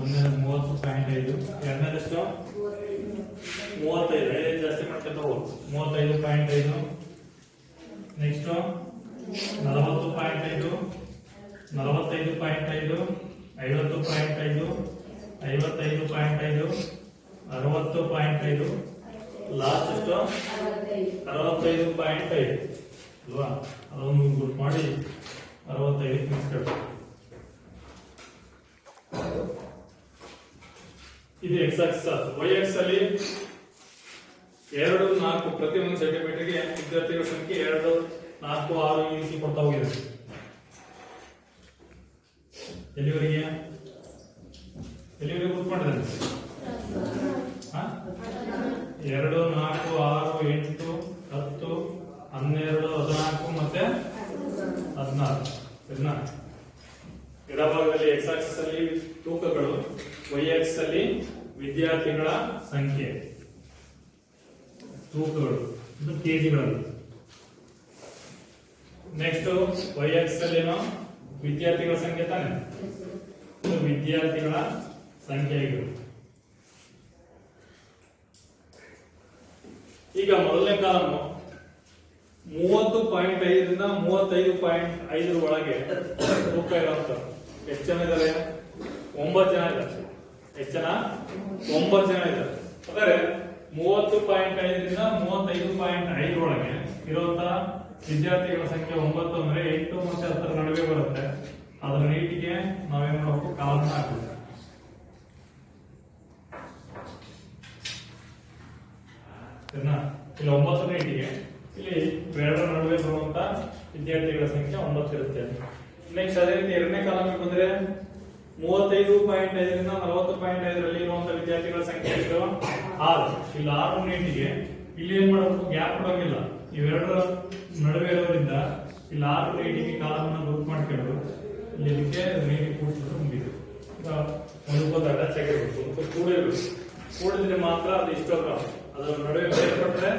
ಒಂದನೇದು 30.5, ಎರಡನೇದಷ್ಟು 35, 5 ಜಾಸ್ತಿ ಮಾಡ್ಕೊಂತ ಹೋಗುದು 35.5, ನೆಕ್ಸ್ಟ್ 40.5, 45.5, 50.5, 55.5, 60.5, ಲಾಸ್ಟ್ ಎಷ್ಟು 65.5 ಅಲ್ವಾ? ಅದನ್ನು ಗುರುತು ಮಾಡಿ 65 ಮುಗಿಸ್ಕೊಳ್ಬೇಕು. ಇದು ಎಕ್ಸ್ ಆಕ್ಸಿಸ್. ವೈ ಆಕ್ಸಿಸ್ ಅಲ್ಲಿ 2, 4 ಪ್ರತಿಯೊಂದು ಸೆಂಟಿಮೀಟರ್ಗೆ ವಿದ್ಯಾರ್ಥಿಗಳ ಸಂಖ್ಯೆ 2, 4, 6 ಈ ರೀತಿ ಕೊಡ್ತಾ ಹೋಗಿದೆ. ಎಲ್ಲಿವರೆಗೆ ಗುರುತು ಮಾಡಿದ್ದಾರೆ? 2, 4, 6, 8, 10, 12, 14 ಮತ್ತೆ 16. ಎಡಭಾಗದಲ್ಲಿ ಎಕ್ಸ್ ಆಕ್ಸಿಸ್ ಅಲ್ಲಿ ತೂಕಗಳು, ವೈ ಆಕ್ಸಿಸ್ ಅಲ್ಲಿ ವಿದ್ಯಾರ್ಥಿಗಳ ಸಂಖ್ಯೆ, ತೂಕಗಳು ಇದು ಕೆಜಿಗಳಲ್ಲಿ. ನೆಕ್ಸ್ಟ್ ವೈ ಆಕ್ಸಿಸ್ ಅಲ್ಲಿ ಏನೋ ವಿದ್ಯಾರ್ಥಿಗಳ ಸಂಖ್ಯೆ ತಾನೆ, ವಿದ್ಯಾರ್ಥಿಗಳ ಸಂಖ್ಯೆಗಳು. ಈಗ ಮೊದಲನೇ ಕಾಲಮ್ 30.5 ರಿಂದ 35.5 ಒಳಗೆ ತೂಕ ಇರುವಂತ ಎಷ್ಟು ಜನ ಇದ್ದಾರೆ? 9 ಜನ ಇದ್ದಾರೆ. ಎಷ್ಟು ಜನ? 9 ಜನ ಇದ್ದಾರೆ. ಅಂದರೆ 30.5 ರಿಂದ 35.5 ಒಳಗೆ ಇರುವಂತಹ ವಿದ್ಯಾರ್ಥಿಗಳ ಸಂಖ್ಯೆ 9 ಅಂದ್ರೆ 8 ಮತ್ತೆ 10 ನಡುವೆ ಬರುತ್ತೆ. ಅದರ ನೀಟಿಗೆ ನಾವೇನ್ ಮಾಡಬೇಕು? ಕಾಲಮ್ನ ಹಾಕಬೇಕು. ಇಲ್ಲಿ 9 ನೀಟಿಗೆ ಇಲ್ಲಿ 2 ನಡುವೆ ಬರುವಂತ ವಿದ್ಯಾರ್ಥಿಗಳ ಸಂಖ್ಯೆ 9 ಇರುತ್ತೆ. ನೆಕ್ಸ್ಟ್ ಅದೇ ರೀತಿ ಎರಡನೇ ಕಾಲಮ್ಗೆ ಬಂದ್ರೆ 35.5 ರಿಂದ 40.5 ರಲ್ಲಿ ಇರುವಂತ ವಿದ್ಯಾರ್ಥಿಗಳ ಸಂಖ್ಯೆ ಎಷ್ಟು? 6. ಇಲ್ಲಿ 6 ನೀಟಿಗೆ ಇಲ್ಲಿ ಏನ್ ಮಾಡಬೇಕು? ಗ್ಯಾಪ್ ಕೊಡೋಂಗಿಲ್ಲ. ಇವೆರಡರ ನಡುವೆ ಇರೋದ್ರಿಂದ ಇಲ್ಲಿ 6 ನೀಟಿಗೆ ಕಾಲಮ್ನ ಗ್ರೂಪ್ ಮಾಡ್ಕೊಂಡು ಇಲ್ಲಿ ಇದಕ್ಕೆ ನೀರಿಗೆ ಕೂಡಿಸ್ಬಿಟ್ಟು ಮುಗಿದು ಈಗ ಒಂದಕ್ಕೊಂದು ಅಟ್ಯಾಚ್ ಆಗಿರ್ಬೇಕು, ಕೂಡಿದ್ರೆ ಮಾತ್ರ ಅದು ಹಿಸ್ಟೋಗ್ರಾಫ್. ಅದರ ನಡುವೆ ಬೇರ್ಪಟ್ಟರೆ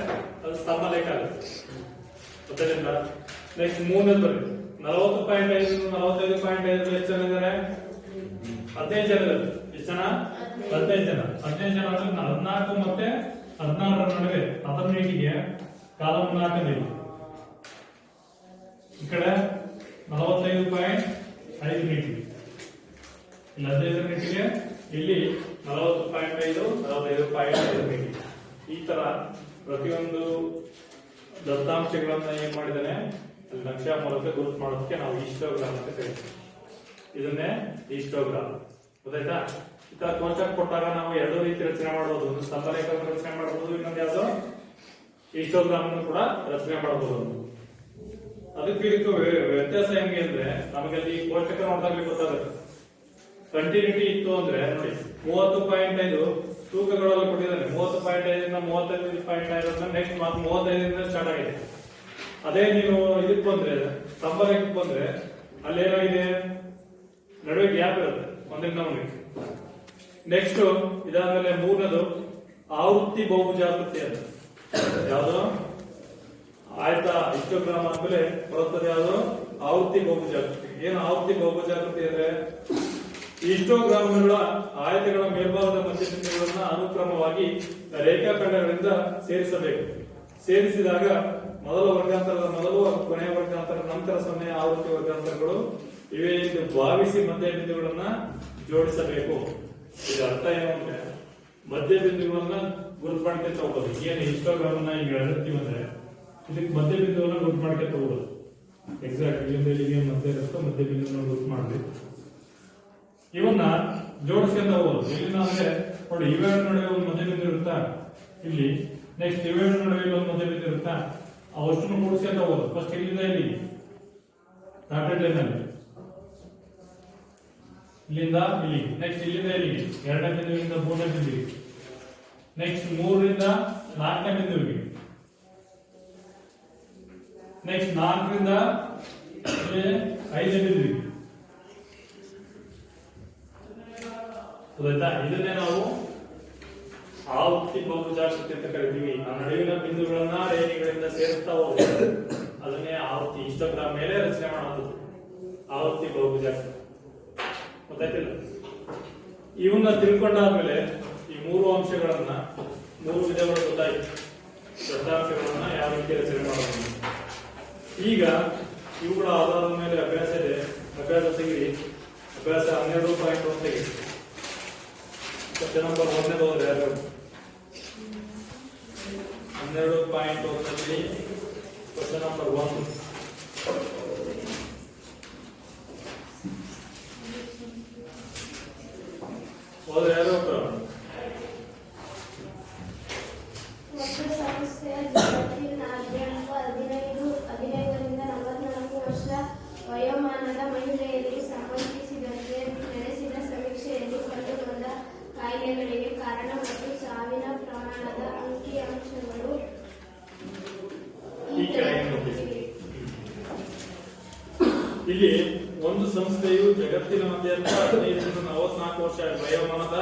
ಅದು ಸ್ತಂಭ ಲೇಖ ಆಗುತ್ತೆ. ಗೊತ್ತಾಗಿಲ್ಲ? ನೆಕ್ಸ್ಟ್ 3ನೇದು ಬನ್ನಿ. 40.5 ರಿಂದ 45.5 ಎಷ್ಟು ಜನ ಇದ್ದಾರೆ? 15 ಜನ ಇದ್ದಾರೆ. ಎಷ್ಟು ಜನ? 15 ಜನ. 15 ಜನ ಅಂದ್ರೆ 14 ಮತ್ತೆ 16 ನಡುವೆ ಅದರ ನೀಟಿಗೆ ಕಾಲಮ್ ಹಾಕಬೇಕು. ಈ ಕಡೆ 45.5 ನೀಟಿಗೆ, ಇಲ್ಲಿ 15 ನೀಟಿಗೆ, ಇಲ್ಲಿ 40.5, 45.5 ನೀಟಿಗೆ. ಈ ತರ ಪ್ರತಿಯೊಂದು ದತ್ತಾಂಶಗಳನ್ನ ಏನ್ ಮಾಡಿದಾನೆ ಅಲ್ಲಿ ನಕ್ಷೆ ಮೂಲಕ ಗುರುತು ಮಾಡೋದಕ್ಕೆ ನಾವು ಹಿಸ್ಟೋಗ್ರಾಮ್ ಅಂತ ಕರಿತೀವಿ. ಇದನ್ನೇ ಹಿಸ್ಟೋಗ್ರಾಮ್. ಗೊತ್ತಾಯ್ತಾ? ಈ ತರ ಕೋಷ್ಟಕ ಕೊಟ್ಟಾಗ ನಾವು 2 ರೀತಿ ರಚನೆ ಮಾಡಬಹುದು. ಒಂದು ಸ್ತಂಭ ಲೇಖ ರಚನೆ ಮಾಡಬಹುದು, ಇನ್ನೊಂದು ಯಾವುದು ಹಿಸ್ಟೋಗ್ರಾಮ್ ಕೂಡ ರಚನೆ ಮಾಡಬಹುದು. ಅದಕ್ಕೆ ಇದಕ್ಕೂ ವ್ಯತ್ಯಾಸ ಹೆಂಗೆ ಅಂದ್ರೆ ನಮಗಲ್ಲಿ ಕೋಷ್ಟಕ ನೋಡಿದಾಗಲೇ ಗೊತ್ತಾಗುತ್ತೆ. ಕಂಟಿನ್ಯೂಟಿ ಇತ್ತು ಅಂದ್ರೆ ನೋಡಿ 30.5 ತೂಕಗಳಲ್ಲಿ ಕೊಟ್ಟಿದ್ದಾನೆ. 30.5 ರಿಂದ 35.5 ನೆಕ್ಸ್ಟ್ 35 ರಿಂದ ಸ್ಟಾರ್ಟ್ ಆಗಿದೆ. ಅದೇ ನೀವು ಇದಕ್ಕೆ ಬಂದ್ರೆ ಸ್ತಂಭ ಲೇಖಕ್ಕೆ ಬಂದ್ರೆ ಅಲ್ಲೇನೋ ಇದೆ, ನಡುವೆ ಗ್ಯಾಪ್ ಇರುತ್ತೆ ಒಂದರಿಂದ ಒಂದಕ್ಕೆ. ನೆಕ್ಸ್ಟ್ ಇದಾದ್ಮೇಲೆ 3ನೇದು ಆವೃತ್ತಿ ಬಹುಭುಜಾಕೃತಿ ಅಂತ. ಯಾವುದು? ಆಯ್ತಾ? ಹಿಸ್ಟೋಗ್ರಾಮ್ ಆದ್ಮೇಲೆ ಬರುತ್ತದೆ ಯಾವುದು? ಆವೃತ್ತಿ ಬಹುಭುಜಾಕೃತಿ. ಏನು ಆವೃತ್ತಿ ಬಹುಭುಜಾಕೃತಿ ಅಂದ್ರೆ ಹಿಸ್ಟೋಗ್ರಾಮ್ಗಳ ಆಯತಗಳ ಮೇಲ್ಭಾಗದ ಮಧ್ಯಬಿಂದುಗಳನ್ನ ಅನುಕ್ರಮವಾಗಿ ರೇಖಾಖಂಡಗಳಿಂದ ಸೇರಿಸಬೇಕು. ಸೇರಿಸಿದಾಗ ಮೊದಲ ವರ್ಗಾಂತರದ ಮೊದಲು, ಕೊನೆಯ ವರ್ಗಾಂತರದ ನಂತರ 0 ಆವೃತ್ತಿ ವರ್ಗಾಂತರಗಳು ಇವೇ ಎಂದು ಭಾವಿಸಿ ಮಧ್ಯ ಬಿಂದುಗಳನ್ನ ಜೋಡಿಸಬೇಕು. ಇದರ ಅರ್ಥ ಏನು ಅಂದ್ರೆ ಮಧ್ಯ ಬಿಂದುಗಳನ್ನ ಗುರುತು ಮಾಡ್ಕೊಂತ ಹೋಗೋದು. ಏನು ಹಿಸ್ಟೋಗ್ರಾಮ್ ಈಗ ಹೇಳ್ತೀವಿ ಅಂದ್ರೆ ಇದಕ್ಕೆ ಮಧ್ಯ ಬಿಂದುವನ್ನ ಗುರುತು ಮಾಡ್ಕೊಂತ ಹೋಗೋದು. ಎಕ್ಸಾಕ್ಟ್ ಇಲ್ಲಿಂದ ಇಲ್ಲಿಗೆ ಮಧ್ಯ ಇರುತ್ತೋ ಮಧ್ಯ ಬಿಂದುವನ್ನ ಗುರುತು ಮಾಡ್ಬೇಕು. ಇವನ್ನ ಜೋಡಿಸ್ಕೊಂತ ಹೋಗೋದು. ಇಲ್ಲಿಂದ ಅಂದ್ರೆ ನೋಡಿ ಇವೆರಡು ನಡುವೆ ಒಂದು ಮಧ್ಯ ಬಿಂದು ಇರುತ್ತಾ ಇಲ್ಲಿ, ನೆಕ್ಸ್ಟ್ ಇವೆರಡು ನಡುವೆ ಒಂದು ಮಧ್ಯ ಬಿಂದು ಇರುತ್ತಾ, ಅವಷ್ಟನ್ನು ಕೂಡಿಸ್ಕೊಂತ ಹೋಗೋದು. ಫಸ್ಟ್ ಇಲ್ಲಿಂದ ಇಲ್ಲಿ ಡಾಟೆಡ್ ಲೈನ್ ಅಲ್ಲಿ, ಇಲ್ಲಿಂದ ಇಲ್ಲಿ, ನೆಕ್ಸ್ಟ್ ಇಲ್ಲಿಂದ ಇಲ್ಲಿಗೆ ಎರಡನೇ ಬಿಂದುವಿನಿಂದ ಮೂರನೇ ಬಿಂದುವಿಗೆ, ನೆಕ್ಸ್ಟ್ ಮೂರರಿಂದ ನಾಲ್ಕನೇ ಬಿಂದುವಿಗೆ, ನೆಕ್ಸ್ಟ್ ನಾಲ್ಕರಿಂದ ಐದನೇ ಬಿಂದುವಿಗೆ. ಗೊತ್ತಾಯ್ತಾ? ಇದನ್ನೇ ನಾವು ಆವೃತ್ತಿ ಬಹುಭುಜಾಕೃತಿ ಅಂತ ಕರಿತೀವಿ. ಆ ನಡುವಿನ ಬಿಂದುಗಳನ್ನ ರೇಖೆಗಳಿಂದ ಸೇರಿಸ್ತಾ ಹೋಗ್ತೀವಿ. ಅದನ್ನೇ ಆವೃತ್ತಿ ಹಿಸ್ಟೋಗ್ರಾಮ್ ಮೇಲೆ ರಚನೆ ಮಾಡೋದು ಆವೃತ್ತಿ ಬಹುಭುಜಾಕೃತಿ. ಗೊತ್ತಾಯ್ತಿಲ್ಲ? ಇವನ್ನ ತಿಳ್ಕೊಂಡಾದ್ಮೇಲೆ ಈ ಮೂರು ಅಂಶಗಳನ್ನ, ಮೂರು ವಿಧಗಳು ಗೊತ್ತಾಯ್ತು. ದತ್ತಾಂಶಗಳನ್ನ ಯಾವ ರೀತಿ ರಚನೆ ಮಾಡೋದು. ಈಗ ಇವುಗಳ ಆಧಾರದ ಮೇಲೆ ಅಭ್ಯಾಸ ಇದೆ. ಅಭ್ಯಾಸ ತೆಗಿರಿ. ಅಭ್ಯಾಸ 12.1 ತೆಗಿರಿ. ಕ್ವಶ್ಚನ್ ನಂಬರ್ 1 ಹೋದ್ರೆ 12.1 ಕ್ವಶ್ಚನ್ ನಂಬರ್ 1. ಹೋದ್ರೆ ಯಾರು ಒಂದು ಸಂಸ್ಥೆಯ ಜಗತ್ತಿನಾದ್ಯಂತ 15ರಿಂದ 44 ವರ್ಷ ವಯೋಮಾನದ ಮಹಿಳೆಯರಿಗೆ ಸಂಬಂಧಿಸಿದಂತೆ ನಡೆಸಿದ ಸಮೀಕ್ಷೆಯಲ್ಲಿ ಕಂಡುಬಂದ ಕಾಯಿಲೆಗಳಿಗೆ ಕಾರಣ ಮತ್ತು ಸಾವಿನ ಪ್ರಮಾಣದ ಅಂಕಿಅಂಶಗಳು ಈ ಕೆಳಗಿನಂತಿವೆ. ಇಲ್ಲಿ ಒಂದು ಸಂಸ್ಥೆಯು ಜಗತ್ತಿನಾದ್ಯಂತ 15ರಿಂದ 44 ವರ್ಷ ವಯೋಮಾನದ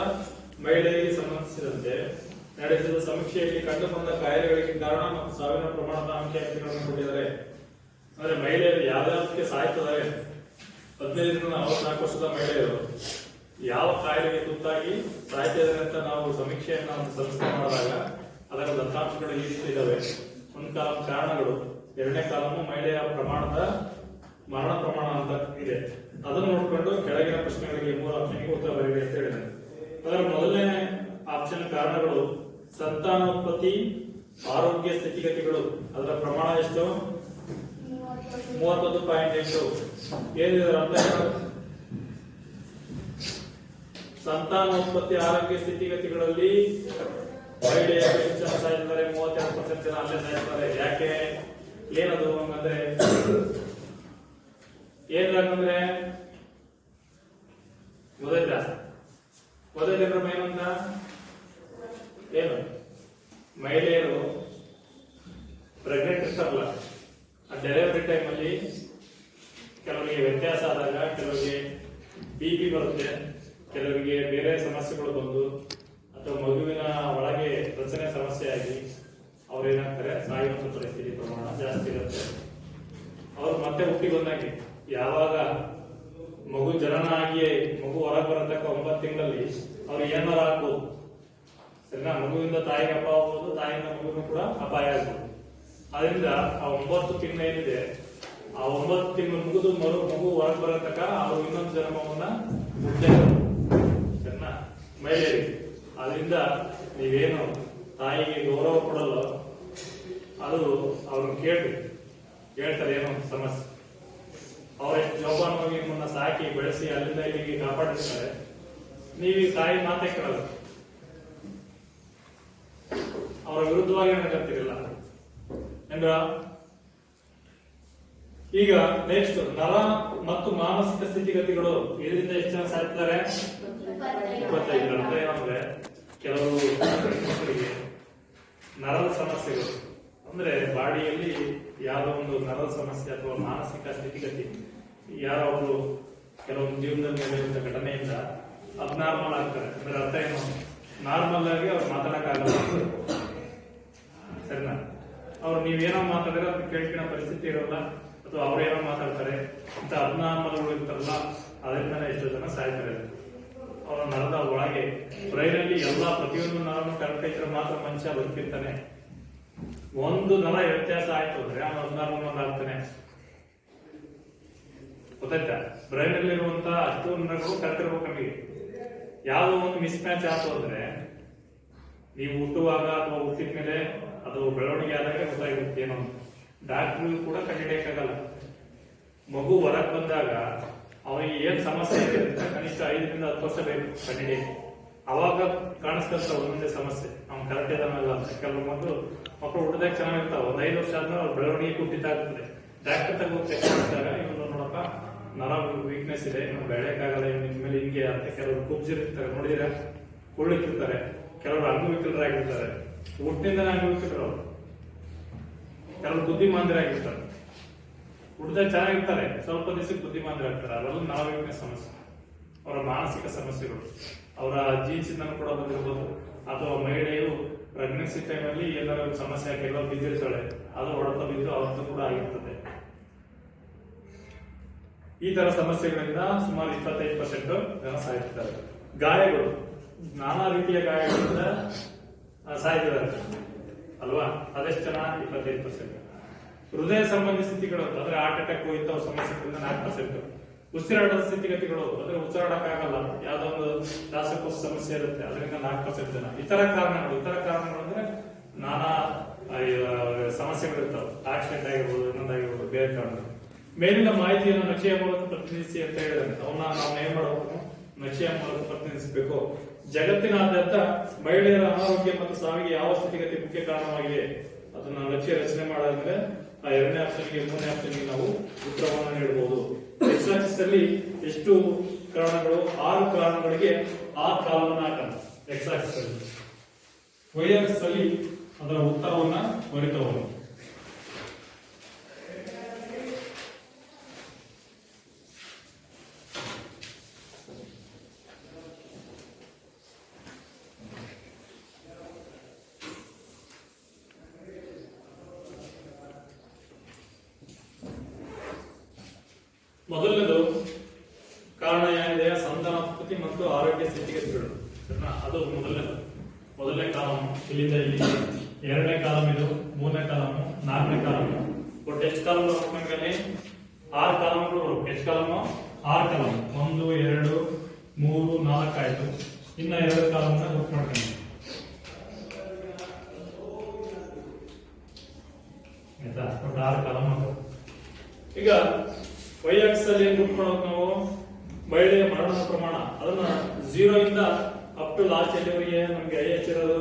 ಮಹಿಳೆಯರಿಗೆ ಸಂಬಂಧಿಸಿದಂತೆ ನಡೆಸಿದ ಸಮೀಕ್ಷೆಯಲ್ಲಿ ಕಂಡುಬಂದ ಕಾಯಿಲೆಗಳಿಗೆ ಕಾರಣ ಮತ್ತು ಸಾವಿನ ಪ್ರಮಾಣದ ಅಂಕಿಅಂಶಗಳನ್ನು ಕೊಟ್ಟಿದ್ದಾರೆ. ಅಂದ್ರೆ ಮಹಿಳೆಯರು ಯಾವ್ಯಾವಕ್ಕೆ ಸಾಯ್ತಿದ್ದಾರೆ, 15ರಿಂದ 44 ವರ್ಷದ ಮಹಿಳೆಯರು ಯಾವ ಕಾಯಿಲೆಗೆ ತುತ್ತಾಗಿ ಸಾಯ್ತಾ ಇದ್ದಾರೆ ಅಂತ ನಾವು ಸಮೀಕ್ಷೆಯನ್ನ ಒಂದು ಸಂಸ್ಥೆ ಮಾಡಿದಾಗ ಅದರ ದತ್ತಾಂಶಗಳು ಈ ರೀತಿ ಇದಾವೆ. ಒಂದು ಕಾಲಂ ಕಾರಣಗಳು, ಎರಡನೇ ಕಾಲము ಮಹಿಳೆಯ ಪ್ರಮಾಣದ ಮರಣ ಪ್ರಮಾಣ ಅಂತ ಇದೆ. ಅದನ್ನು ನೋಡಿಕೊಂಡು ಕೆಳಗಿನ ಪ್ರಶ್ನೆಗಳಿಗೆ 3 ಆಪ್ಷನ್ಗೆ ಉತ್ತರ ಬರೆಯಿರಿ ಅಂತ ಹೇಳಿದ್ದಾರೆ. ಅದರ ಮೊದಲನೇ ಆಪ್ಷನ್ ಕಾರಣಗಳು ಸಂತಾನೋತ್ಪತ್ತಿ, ಆರೋಗ್ಯ ಸ್ಥಿತಿಗತಿಗಳು. ಅದರ ಪ್ರಮಾಣ ಎಷ್ಟು? 31.8. ಏನಿದೆ ಅರ್ಥ? ಸಂತಾನೋತ್ಪತ್ತಿ, ಆರೋಗ್ಯ ಸ್ಥಿತಿಗತಿಗಳಲ್ಲಿ ಮಹಿಳೆಯರು ಎಷ್ಟು ಜನ ಸಾಯ್ತಿದ್ದಾರೆ? 32% ಜನ ಅಲ್ಲೇ ಸಾಯ್ತಾರೆ. ಯಾಕೆ? ಏನದು ಹಂಗಂದ್ರೆ? ಏನ್ರಂದ್ರೆ ಗೊತ್ತಾಯ್ತಾ? ಗೊತ್ತಾಯ್ತಿದ್ರ ಏನಂತ? ಏನು ಮಹಿಳೆಯರು ಪ್ರೆಗ್ನೆಂಟ್ ಇರ್ತಾರಲ್ಲ, ಆ ಡೆಲಿವರಿ ಟೈಮ್ ಅಲ್ಲಿ ಕೆಲವರಿಗೆ ವ್ಯತ್ಯಾಸ ಆದಾಗ ಕೆಲವರಿಗೆ BP ಬರುತ್ತೆ, ಕೆಲವರಿಗೆ ಬೇರೆ ಸಮಸ್ಯೆಗಳು ಬಂದು ಅಥವಾ ಮಗುವಿನ ಒಳಗೆ ರಚನೆ ಸಮಸ್ಯೆ ಆಗಿ ಅವ್ರು ಏನಾಗ್ತಾರೆ ಸಾಯುವಂತ ಪರಿಸ್ಥಿತಿ ಪ್ರಮಾಣ ಜಾಸ್ತಿ ಇರುತ್ತೆ. ಅವ್ರು ಮತ್ತೆ ಹುಟ್ಟಿ ಬಂದಾಗೆ ಯಾವಾಗ ಮಗು ಜನನ ಆಗಿ ಮಗು ಹೊರಗೆ ಬರತಕ್ಕ 9 ತಿಂಗಳಲ್ಲಿ ಅವ್ರು ಏನಾರ ಆಗ್ಬೋದು. ಸರಿನಾ? ಮಗುವಿಂದ ತಾಯಿಗೆ ಅಪಾಯ ಆಗ್ಬೋದು, ತಾಯಿಯಿಂದ ಮಗುವಿನ ಕೂಡ ಅಪಾಯ ಆಗ್ಬೋದು. ಅದರಿಂದ ಆ 9 ತಿಂಗಳು ಏನಿದೆ, ಆ 9 ತಿಂಗಳು ಮುಗಿದು ಮಗು ಹೊರಗೆ ಬರತಕ್ಕ ಅವ್ರು ಇನ್ನೊಂದು ಜನ್ಮವನ್ನ ಹುಟ್ಟಬೇಕು. ಸರಿನಾ? ಮಹಿಳೆಯರಿಗೆ. ಅದರಿಂದ ನೀವೇನು ತಾಯಿಗೆ ಗೌರವ ಕೊಡಲ್ಲ, ಅದು ಅವ್ರನ್ನ ಹೇಳ್ತಾರೆ ಏನೋ ಸಮಸ್ಯೆ. ಅವರೆಷ್ಟು ಜೋಪಾನವಾಗಿ ನಿಮ್ಮನ್ನ ಸಾಕಿ ಬೆಳೆಸಿ ಅಲ್ಲಿಂದ ಇಲ್ಲಿಗೆ ಕಾಪಾಡಿರ್ತಾರೆ. ನೀವು ಈ ತಾಯಿ ಮಾತೇ ಕೇಳಲ್ಲ, ಅವರ ವಿರುದ್ಧವಾಗಿ ನಡ್ತಿರಲಿಲ್ಲ ಎಂದ್ರ. ಈಗ ನೆಕ್ಸ್ಟ್ ನರ ಮತ್ತು ಮಾನಸಿಕ ಸ್ಥಿತಿಗತಿಗಳು. ಇದರಿಂದ ಎಷ್ಟು ಜನ ಸಾಯ್ತಿದ್ದಾರೆ? 25. ಅರ್ಥ ಏನಂದ್ರೆ ಕೆಲವು ಮಕ್ಕಳಿಗೆ ನರದ ಸಮಸ್ಯೆಗಳು ಅಂದ್ರೆ ಬಾಡಿಯಲ್ಲಿ ಯಾರೋ ಒಂದು ನರದ ಸಮಸ್ಯೆ ಅಥವಾ ಮಾನಸಿಕ ಸ್ಥಿತಿಗತಿ, ಯಾರೋ ಒಬ್ರು ಕೆಲವೊಂದು ಜೀವನದ ಮೇಲೆ ಘಟನೆಯಿಂದ ಅಬ್ನಾರ್ಮಲ್ ಆಗ್ತಾರೆ. ಅಂದ್ರೆ ಅರ್ಥ ಏನು? ನಾರ್ಮಲ್ ಆಗಿ ಅವ್ರು ಮಾತಾಡಕ್ಕಾಗಲ್ಲ. ಸರಿನಾ? ಅವ್ರು ನೀವೇನೋ ಮಾತಾಡಿದ್ರೆ ಅದನ್ನ ಕೇಳ್ಕೊಳ್ಳೋ ಪರಿಸ್ಥಿತಿ ಇರೋಲ್ಲ, ಅಥವಾ ಅವ್ರೇನೋ ಮಾತಾಡ್ತಾರೆ ಅಂತ ಅಬ್ನಾರ್ಮಲ್ಗಳು ಇರ್ತಾರಲ್ಲ, ಅದರಿಂದನೇ ಎಷ್ಟೋ ಜನ ಸಾಯ್ತಾರೆ. ಅವರ ನರದ ಒಳಗೆ ಬ್ರೈನಲ್ಲಿ ಎಲ್ಲಾ ಪ್ರತಿಯೊಂದು ನರನ್ನು ಕರೆಕ್ಟ್ ಇದ್ರೆ ಮಾತ್ರ ಮನುಷ್ಯ ಬದುಕಿರ್ತಾನೆ. ಒಂದು ನರ ವ್ಯತ್ಯಾಸ ಆಯ್ತು ಅಂದ್ರೆ ಅವನು ಅಬ್ನಾರ್ಮಲ್ ಆಗ್ತಾನೆ. ಗೊತ್ತಾಯ್ತಾ? ಬ್ರೈನ್ ಅಲ್ಲಿರುವಂತಹ ಅಷ್ಟು ನರಗಳು ಕರೆಕ್ಟ್ ಇರ್ಬೇಕು ನಮಗೆ. ಯಾವುದೋ ಒಂದು ಮಿಸ್ ಮ್ಯಾಚ್ ಆಯ್ತು ಅಂದ್ರೆ ನೀವು ಹುಟ್ಟುವಾಗ ಅಥವಾ ಹುಟ್ಟಿದ ಮೇಲೆ ಅದು ಬೆಳವಣಿಗೆ ಆದಾಗ ಗೊತ್ತಾಗಿರುತ್ತೆ ಏನೋ ಅಂತ. ಡಾಕ್ಟರ್ ಕೂಡ ಕಂಡುಹಿಡಿಯಕ್ಕಾಗಲ್ಲ. ಮಗು ಹೊರಗೆ ಬಂದಾಗ ಅವನಿಗೆ ಏನ್ ಸಮಸ್ಯೆ ಇದೆ ಅಂತ ಕನಿಷ್ಠ 5 ರಿಂದ 10 ವರ್ಷ ಬೇಕು ಕಂಡುಹಿಡಿಯಕ್ಕೆ. ಅವಾಗ ಕಾಣಿಸ್ತಂತ ಒಂದೊಂದೇ ಸಮಸ್ಯೆ ಅವ್ನು ಕರೆಕ್ಟ್ ಇದಾನಲ್ಲ ಅಂತ. ಕೆಲವು ಮಕ್ಕಳು ಹುಟ್ಟಿದಾಗ ಚೆನ್ನಾಗಿರ್ತಾವ, ಒಂದು 5 ವರ್ಷ ಆದ್ಮೇಲೆ ಅವ್ರ ಬೆಳವಣಿಗೆ ಕುಂಠಿತಾಗ್ತದೆ. ಡಾಕ್ಟರ್ ತಗೋ ಚೆಕ್ ಮಾಡಿದಾಗ ಇವನು ನೋಡಪ್ಪ ನರ ವೀಕ್ನೆಸ್ ಇದೆ, ಇವ್ನು ಬೆಳೆಯಕ್ಕಾಗಲ್ಲ, ಇವ್ನ ಮೇಲೆ ಹಿಂಗೆ ಅಂತ. ಕೆಲವರು ಕುಬ್ಜಿರ್ತಾರೆ ನೋಡಿದಿರ, ಕುಳ್ಳಿರ್ತಾರೆ, ಕೆಲವರು ಅಂಗವಿಕಲರಾಗಿರ್ತಾರೆ, ಹುಟ್ಟಿನಿಂದನೇ ಅಂಗವಿಕಲರು, ಕೆಲವರು ಬುದ್ಧಿಮಾಂದ್ಯರಾಗಿರ್ತಾರೆ. ಹುಟ್ಟಿದಾಗ ಚೆನ್ನಾಗಿರ್ತಾರೆ, ಸ್ವಲ್ಪ ದಿವಸಕ್ಕೆ ಬುದ್ಧಿಮಾಂದ್ಯರಾಗ್ತಾರೆ. ಅವೆಲ್ಲ ನರ ವೀಕ್ನೆಸ್ ಸಮಸ್ಯೆ, ಅವರ ಮಾನಸಿಕ ಸಮಸ್ಯೆಗಳು, ಅವರ ಜೀನ್ಸ್ ಇಂದ ಕೂಡ ಬಂದಿರ್ಬೋದು. ಅಥವಾ ಮಹಿಳೆಯು ಪ್ರೆಗ್ನೆನ್ಸಿ ಟೈಮ್ ಅಲ್ಲಿ ಏನಾದ್ರು ಸಮಸ್ಯೆ ಆಗಿ ಎಲ್ಲೋ ಬಿದ್ದಿರ್ತಾಳೆ, ಅದು ಹೊಡೆತ ಬಿದ್ದು ಅವತ್ತು ಕೂಡ ಆಗಿರ್ತದೆ. ಈ ತರ ಸಮಸ್ಯೆಗಳಿಂದ ಸುಮಾರು 25% ಜನ ಸಾಯ್ತಿದ್ದಾರೆ. ಗಾಯಗಳು, ನಾನಾ ರೀತಿಯ ಗಾಯಗಳಿಂದ ಸಾಯ್ತಿದ್ದಾರೆ ಅಲ್ವಾ? ಅದೆಷ್ಟು ಜನ? 25%. ಹೃದಯ ಸಂಬಂಧಿ ಸ್ಥಿತಿಗಳು ಅಂದ್ರೆ ಹಾರ್ಟ್ ಅಟ್ಯಾಕ್ ಇಂತಹ ಸಮಸ್ಯೆಗಳಿಂದ 4%. ಉಸಿರಾಟದ ಸ್ಥಿತಿಗತಿಗಳು ಅಂದ್ರೆ ಉಸಿರಾಡಕ್ಕಾಗಲ್ಲ, ಯಾವ್ದೋ ಒಂದು ಶ್ವಾಸಕೋಶ ಸಮಸ್ಯೆ ಇರುತ್ತೆ, ಅದರಿಂದ 4% ಜನ. ಇತರ ಕಾರಣಗಳು ಅಂದ್ರೆ ನಾನಾ ಸಮಸ್ಯೆಗಳಿರ್ತಾವೆ, ಆಕ್ಸಿಡೆಂಟ್ ಆಗಿರ್ಬೋದು, ಇನ್ನೊಂದಾಗಿರ್ಬೋದು, ಬೇರೆ ಕಾರಣಗಳು. ಮೇಲಿನ ಮಾಹಿತಿಯನ್ನು ನಕ್ಷೆಯ ಮೂಲಕ ಪ್ರತಿನಿಧಿಸಿ ಅಂತ ಹೇಳಿದ್ರೆ ಅವನ್ನ ನಾವು ಏನ್ ಮಾಡಬೇಕು? ನಕ್ಷೆಯ ಮೂಲಕ ಪ್ರತಿನಿಧಿಸಬೇಕು. ಜಗತ್ತಿನಾದ್ಯಂತ ಮಹಿಳೆಯರ ಅನಾರೋಗ್ಯ ಮತ್ತು ಸಾವಿಗೆ ಯಾವ ಸ್ಥಿತಿಗತಿ ಮುಖ್ಯ ಕಾರಣವಾಗಿದೆ ಅದನ್ನ ನಕ್ಷೆ ರಚನೆ ಮಾಡಾದ್ಮೇಲೆ ಆ 2ನೇ ಆಪ್ಷನ್ಗೆ 3ನೇ ಆಪ್ಷನ್ಗೆ ನಾವು ಉತ್ತರವನ್ನು ನೀಡಬಹುದು. ಎಕ್ಸ್ ಆಕ್ಸಿಸ್ ಅಲ್ಲಿ ಎಷ್ಟು ಕಾರಣಗಳು? 6 ಕಾರಣಗಳಿಗೆ 6 ಕಾಲವನ್ನು ಹಾಕೋಣ ಎಕ್ಸ್ ಆಕ್ಸಿಸ್ ಅಲ್ಲಿ. ವೈ ಆಕ್ಸಿಸ್ ಅಲ್ಲಿ ಅದರ ಉತ್ತರವನ್ನ ಬರಿತಾ ಹೋಗೋಣ. ಮೊದಲನೇದು ಕಾರಣ ಏನಿದೆ? ಸಂತಾನೋತ್ಪತ್ತಿ ಮತ್ತು ಆರೋಗ್ಯ ಸ್ಥಿತಿಗತಿಗಳು. ಅದು ಮೊದಲನೇ ಕಾಲಮ್ ಇಲ್ಲಿಂದ ಇಲ್ಲಿ, 2ನೇ ಕಾಲಮ್ ಇದು, 3ನೇ ಕಾಲಮ್, 4ನೇ ಕಾಲಮ್. ಒಟ್ಟು ಎಷ್ಟು ಕಾಲಮ್ ಬರ್ಬೇಕಂದ್ರೆ 6 ಕಾಲಮ್ಗಳು ಬರ್ಬೇಕು. ಎಷ್ಟು ಕಾಲಮ್? 6 ಕಾಲಮ್. 1 2 3 4 ಆಯ್ತು. ಇನ್ನ 2 ಕಾಲಮ್ನ ಬುಕ್ ಮಾಡ್ಕೊಂಡು ಆಯ್ತಾ? ಒಟ್ಟು 6 ಕಾಲಮ್. ಈಗ ವೈ ಆಕ್ಸಿಸ್ ಅಲ್ಲಿ ಏನ್ ಬುಕ್ ಮಾಡೋದು ನಾವು? ಮಹಿಳೆಯ ಮರಣದ ಪ್ರಮಾಣ ಅದನ್ನ 0 ಇಂದ ಅಪ್ ಟು ಲಾಸ್ಟ್ ಎಲ್ಲಿವರೆಗೆ ನಮ್ಗೆ ಐಎಚ್ ಇರೋದು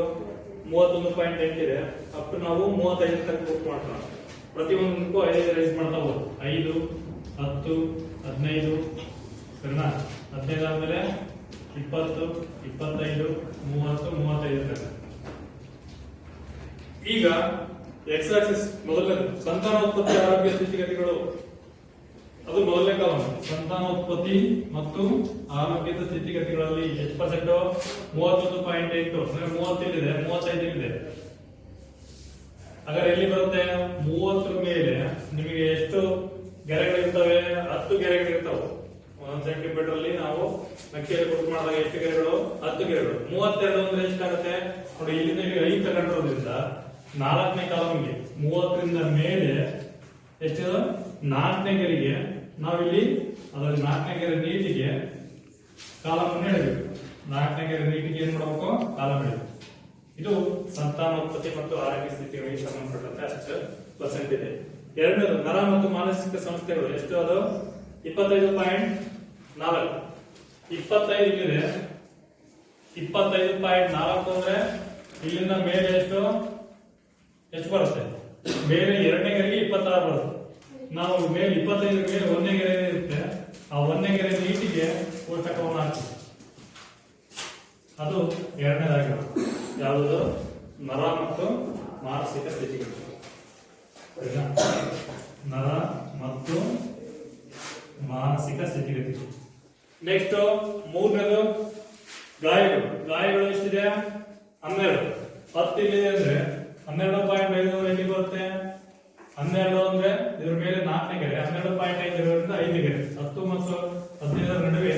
31.8 ಇದೆ. ಅಪ್ ಟು ನಾವು 35 ತನಕ ಬುಕ್ ಮಾಡ್ತೀವಿ. ಪ್ರತಿಯೊಂದಕ್ಕೂ 5 ರೈಸ್ ಮಾಡ್ತಾ ಹೋಗೋದು. 5 10 15 ಸರಿನಾ? 15 ಆದ್ಮೇಲೆ 20 25 30 35 ತನಕ. ಈಗ ಎಕ್ಸ್ ಆಕ್ಸಿಸ್ ಮೊದಲನೇದು ಸಂತಾನೋತ್ಪತ್ತಿ ಆರೋಗ್ಯ ಸ್ಥಿತಿಗತಿಗಳು. ಅದು ಮೊದಲನೇ ಕಾಲಮ್. ಸಂತಾನೋತ್ಪತ್ತಿ ಮತ್ತು ಆರೋಗ್ಯದ ಸ್ಥಿತಿಗತಿಗಳಲ್ಲಿ ಎಷ್ಟು ಪರ್ಸೆಂಟ್? 31.8 ಅಂದ್ರೆ 30 ಇದೆ, 35 ಇದೆ. ಹಾಗಾದ್ರೆ ಎಲ್ಲಿ ಬರುತ್ತೆ? 30 ಮೇಲೆ ನಿಮಗೆ ಎಷ್ಟು ಗೆರೆಗಳಿರ್ತವೆ? 10 ಗೆರೆಗಳಿರ್ತಾವೆ. 1 ಸೆಂಟಿಮೀಟರ್ ಅಲ್ಲಿ ನಾವು ನಕ್ಷೆಯಲ್ಲಿ ಗುರುತು ಮಾಡಿದಾಗ ಎಷ್ಟು ಗೆರೆಗಳು? 10 ಗೆರೆಗಳು. 32 ಅಂದ್ರೆ ಎಷ್ಟಾಗುತ್ತೆ ನೋಡಿ? ಇಲ್ಲಿಂದ ಇಲ್ಲಿ 5 ತಗೊಂಡಿರೋದ್ರಿಂದ 4ನೇ ಕಾಲಮ್ಗೆ 30 ರಿಂದ ಮೇಲೆ ಎಷ್ಟು? 4ನೇ ಗೆರೆಗೆ ನಾವಿಲ್ಲಿ ಅದರಲ್ಲಿ 4ನೇ ಗೆರೆ ನೀಟಿಗೆ ಕಾಲಮ್ ಹೇಳಬೇಕು. 4ನೇ ಗೆರೆ ನೀಟಿಗೆ ಏನ್ ಮಾಡಬೇಕು? ಕಾಲಮ್ ಹೇಳಬೇಕು. ಇದು ಸಂತಾನೋತ್ಪತ್ತಿ ಮತ್ತು ಆರೋಗ್ಯ ಸ್ಥಿತಿಗಳಿಗೆ ಸಂಬಂಧಪಟ್ಟಂತೆ ಅಷ್ಟು ಪರ್ಸೆಂಟ್ ಇದೆ. 2ನೇದು ನರ ಮತ್ತು ಮಾನಸಿಕ ಸಂಸ್ಥೆಗಳು. ಎಷ್ಟು ಅದು? 25.4. 25 ಇಲ್ಲಿದೆ. 25.4 ಅಂದ್ರೆ ಇಲ್ಲಿಂದ ಮೇಲೆ ಎಷ್ಟು ಬರುತ್ತೆ? ಮೇಲೆ 2ನೇ ಗೆರೆಗೆ 26 ಬರುತ್ತೆ. ನಾವು ಮೇಲೆ 25 ಮೇಲೆ 1ನೇ ಗೆರೆ ಇರುತ್ತೆ. ಆ 1ನೇ ಗೆರೆ ನೀಟಿಗೆ ಕೋಷ್ಟಕವನ್ನು ಹಾಕ್ತೀವಿ. ಅದು 2ನೇದಾಗಿರುತ್ತೆ. ಯಾವುದು? ನರ ಮತ್ತು ಮಾನಸಿಕ ಸ್ಥಿತಿಗಳು. ನರ ಮತ್ತು ಮಾನಸಿಕ ಸ್ಥಿತಿಗತಿಗಳು. ನೆಕ್ಸ್ಟ್ 3ನೇದು ಗಾಯಗಳು. ಗಾಯಗಳು ಎಷ್ಟಿದೆ? 12. 10 ಇಲ್ಲಿದೆ ಅಂದ್ರೆ 12.5 ಎಲ್ಲಿ ಬರುತ್ತೆ? 12 ಅಂದ್ರೆ ಇದ್ರ ಮೇಲೆ 4ನೇ ಗೆರೆ, 12.5 ಇರೋದ್ರಿಂದ 5 ಗೆರೆ. 10 ಮತ್ತು 15 ನಡುವೆ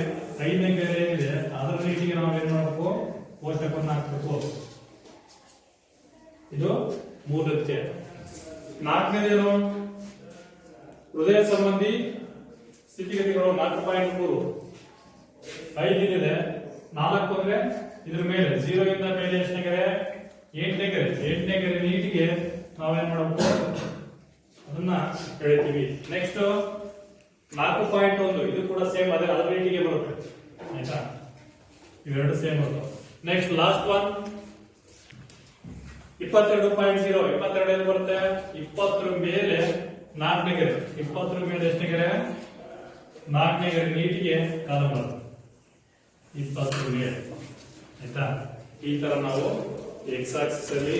5ನೇ ಗೆರೆ ಏನಿದೆ ಅದರ ನೀಟಿಗೆ ನಾವು ಏನ್ ಮಾಡಬೇಕು? ಕೋಷ್ಟಕವನ್ನು ಹಾಕಬೇಕು. ಇದು 3ನೇ. 4ನೇದೇನು? ಹೃದಯ ಸಂಬಂಧಿ ಸ್ಥಿತಿಗತಿಗಳು 4.3 5 ಇದೆ 4 ಅಂದ್ರೆ ಇದ್ರ ಮೇಲೆ 0 ಇಂದ ಮೇಲೆ ಎಷ್ಟನೇ ಗೆರೆ 8ನೇ ಗೆರೆ 8ನೇ ಗೆರೆ ನೀಟಿಗೆ ನಾವೇನ್ ಮಾಡಬೇಕು ಅದನ್ನ ಹೇಳ್ತೀವಿ. ನೆಕ್ಸ್ಟ್ 4.1 ಇದು ಕೂಡ ಸೇಮ್ ಅದೇ ಅದರ ನೀಟಿಗೆ ಬರುತ್ತೆ ಆಯ್ತಾ, ಇವೆರಡು ಸೇಮ್ ಬರುತ್ತೆ. ನೆಕ್ಸ್ಟ್ ಲಾಸ್ಟ್ ಒನ್ 22.0 22 ಎಲ್ಲಿ ಬರುತ್ತೆ 20 ಮೇಲೆ 4ನೇ ಗೆರೆ 20 ಮೇಲೆ ಎಷ್ಟನೇ ಗೆರೆ 4ನೇ ಗೆರೆ ನೀಟಿಗೆ ಕಾಲಂ ಬರುತ್ತೆ 20 ಮೇಲೆ ಆಯ್ತಾ. ಈ ತರ ನಾವು ಎಕ್ಸ್ ಆಕ್ಸಿಸ್ ಅಲ್ಲಿ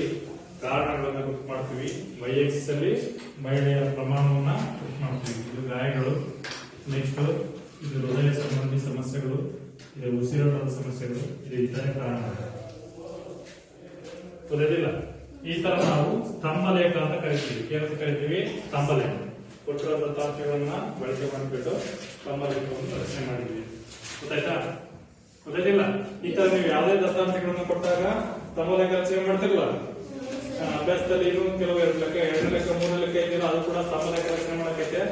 ಕಾರಣಗಳನ್ನ ಗುರುತು ಮಾಡ್ತೀವಿ, ವೈ ಆಕ್ಸಿಸ್ ಅಲ್ಲಿ ಮಹಿಳೆಯರ ಪ್ರಮಾಣವನ್ನ ಗುರುತು ಮಾಡ್ತೀವಿ. ಇದು ಗಾಯಗಳು, ನೆಕ್ಸ್ಟ್ ಇದು ಹೃದಯ ಸಂಬಂಧಿ ಸಮಸ್ಯೆಗಳು, ಇದು ಉಸಿರಾಟದ ಸಮಸ್ಯೆಗಳು, ಇದು ಇತರೆ ಕಾರಣಗಳು. ಗೊತ್ತಿಲ್ಲ. ಈ ತರ ನಾವು ಸ್ತಂಭಲೇಖ ಅಂತ ಕರಿತೀವಿ. ಏನಂತ ಕರಿತೀವಿ? ಸ್ತಂಭಲೇಖ. ಕೊಟ್ಟಿರೋ ದತ್ತಾಂಶಗಳನ್ನ ಬಳಕೆ ಮಾಡಿಬಿಟ್ಟು ಸ್ತಂಭಲೇಖವನ್ನು ರಚನೆ ಮಾಡಿದ್ವಿ. ಗೊತ್ತಾಯ್ತಾ? ಗೊತ್ತಾಯ್ತಿಲ್ಲ? ಈ ತರ ನೀವು ಯಾವುದೇ ದತ್ತಾಂಶಗಳನ್ನ ಕೊಟ್ಟಾಗ ಸ್ತಂಭಲೇಖ ರಚನೆ ಮಾಡ್ತಿರಲ್ಲ, ಅಭ್ಯಾಸದಲ್ಲಿ ಇನ್ನೂ ಕೆಲವು 2 ಲೆಕ್ಕ 2 ಲೆಕ್ಕ 3 ಲೆಕ್ಕ ಇದೆಯಲ್ಲ ಅದು ಕೂಡ ಸ್ತಂಭಲೇಖ ರಚನೆ ಮಾಡಕೈತೆ.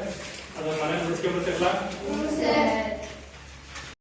ಅದನ್ನ ಮನೆ ಬಿಡಿಸ್ಕೊಂಡ್ಬಿಡ್ತಿರಲ್ಲ.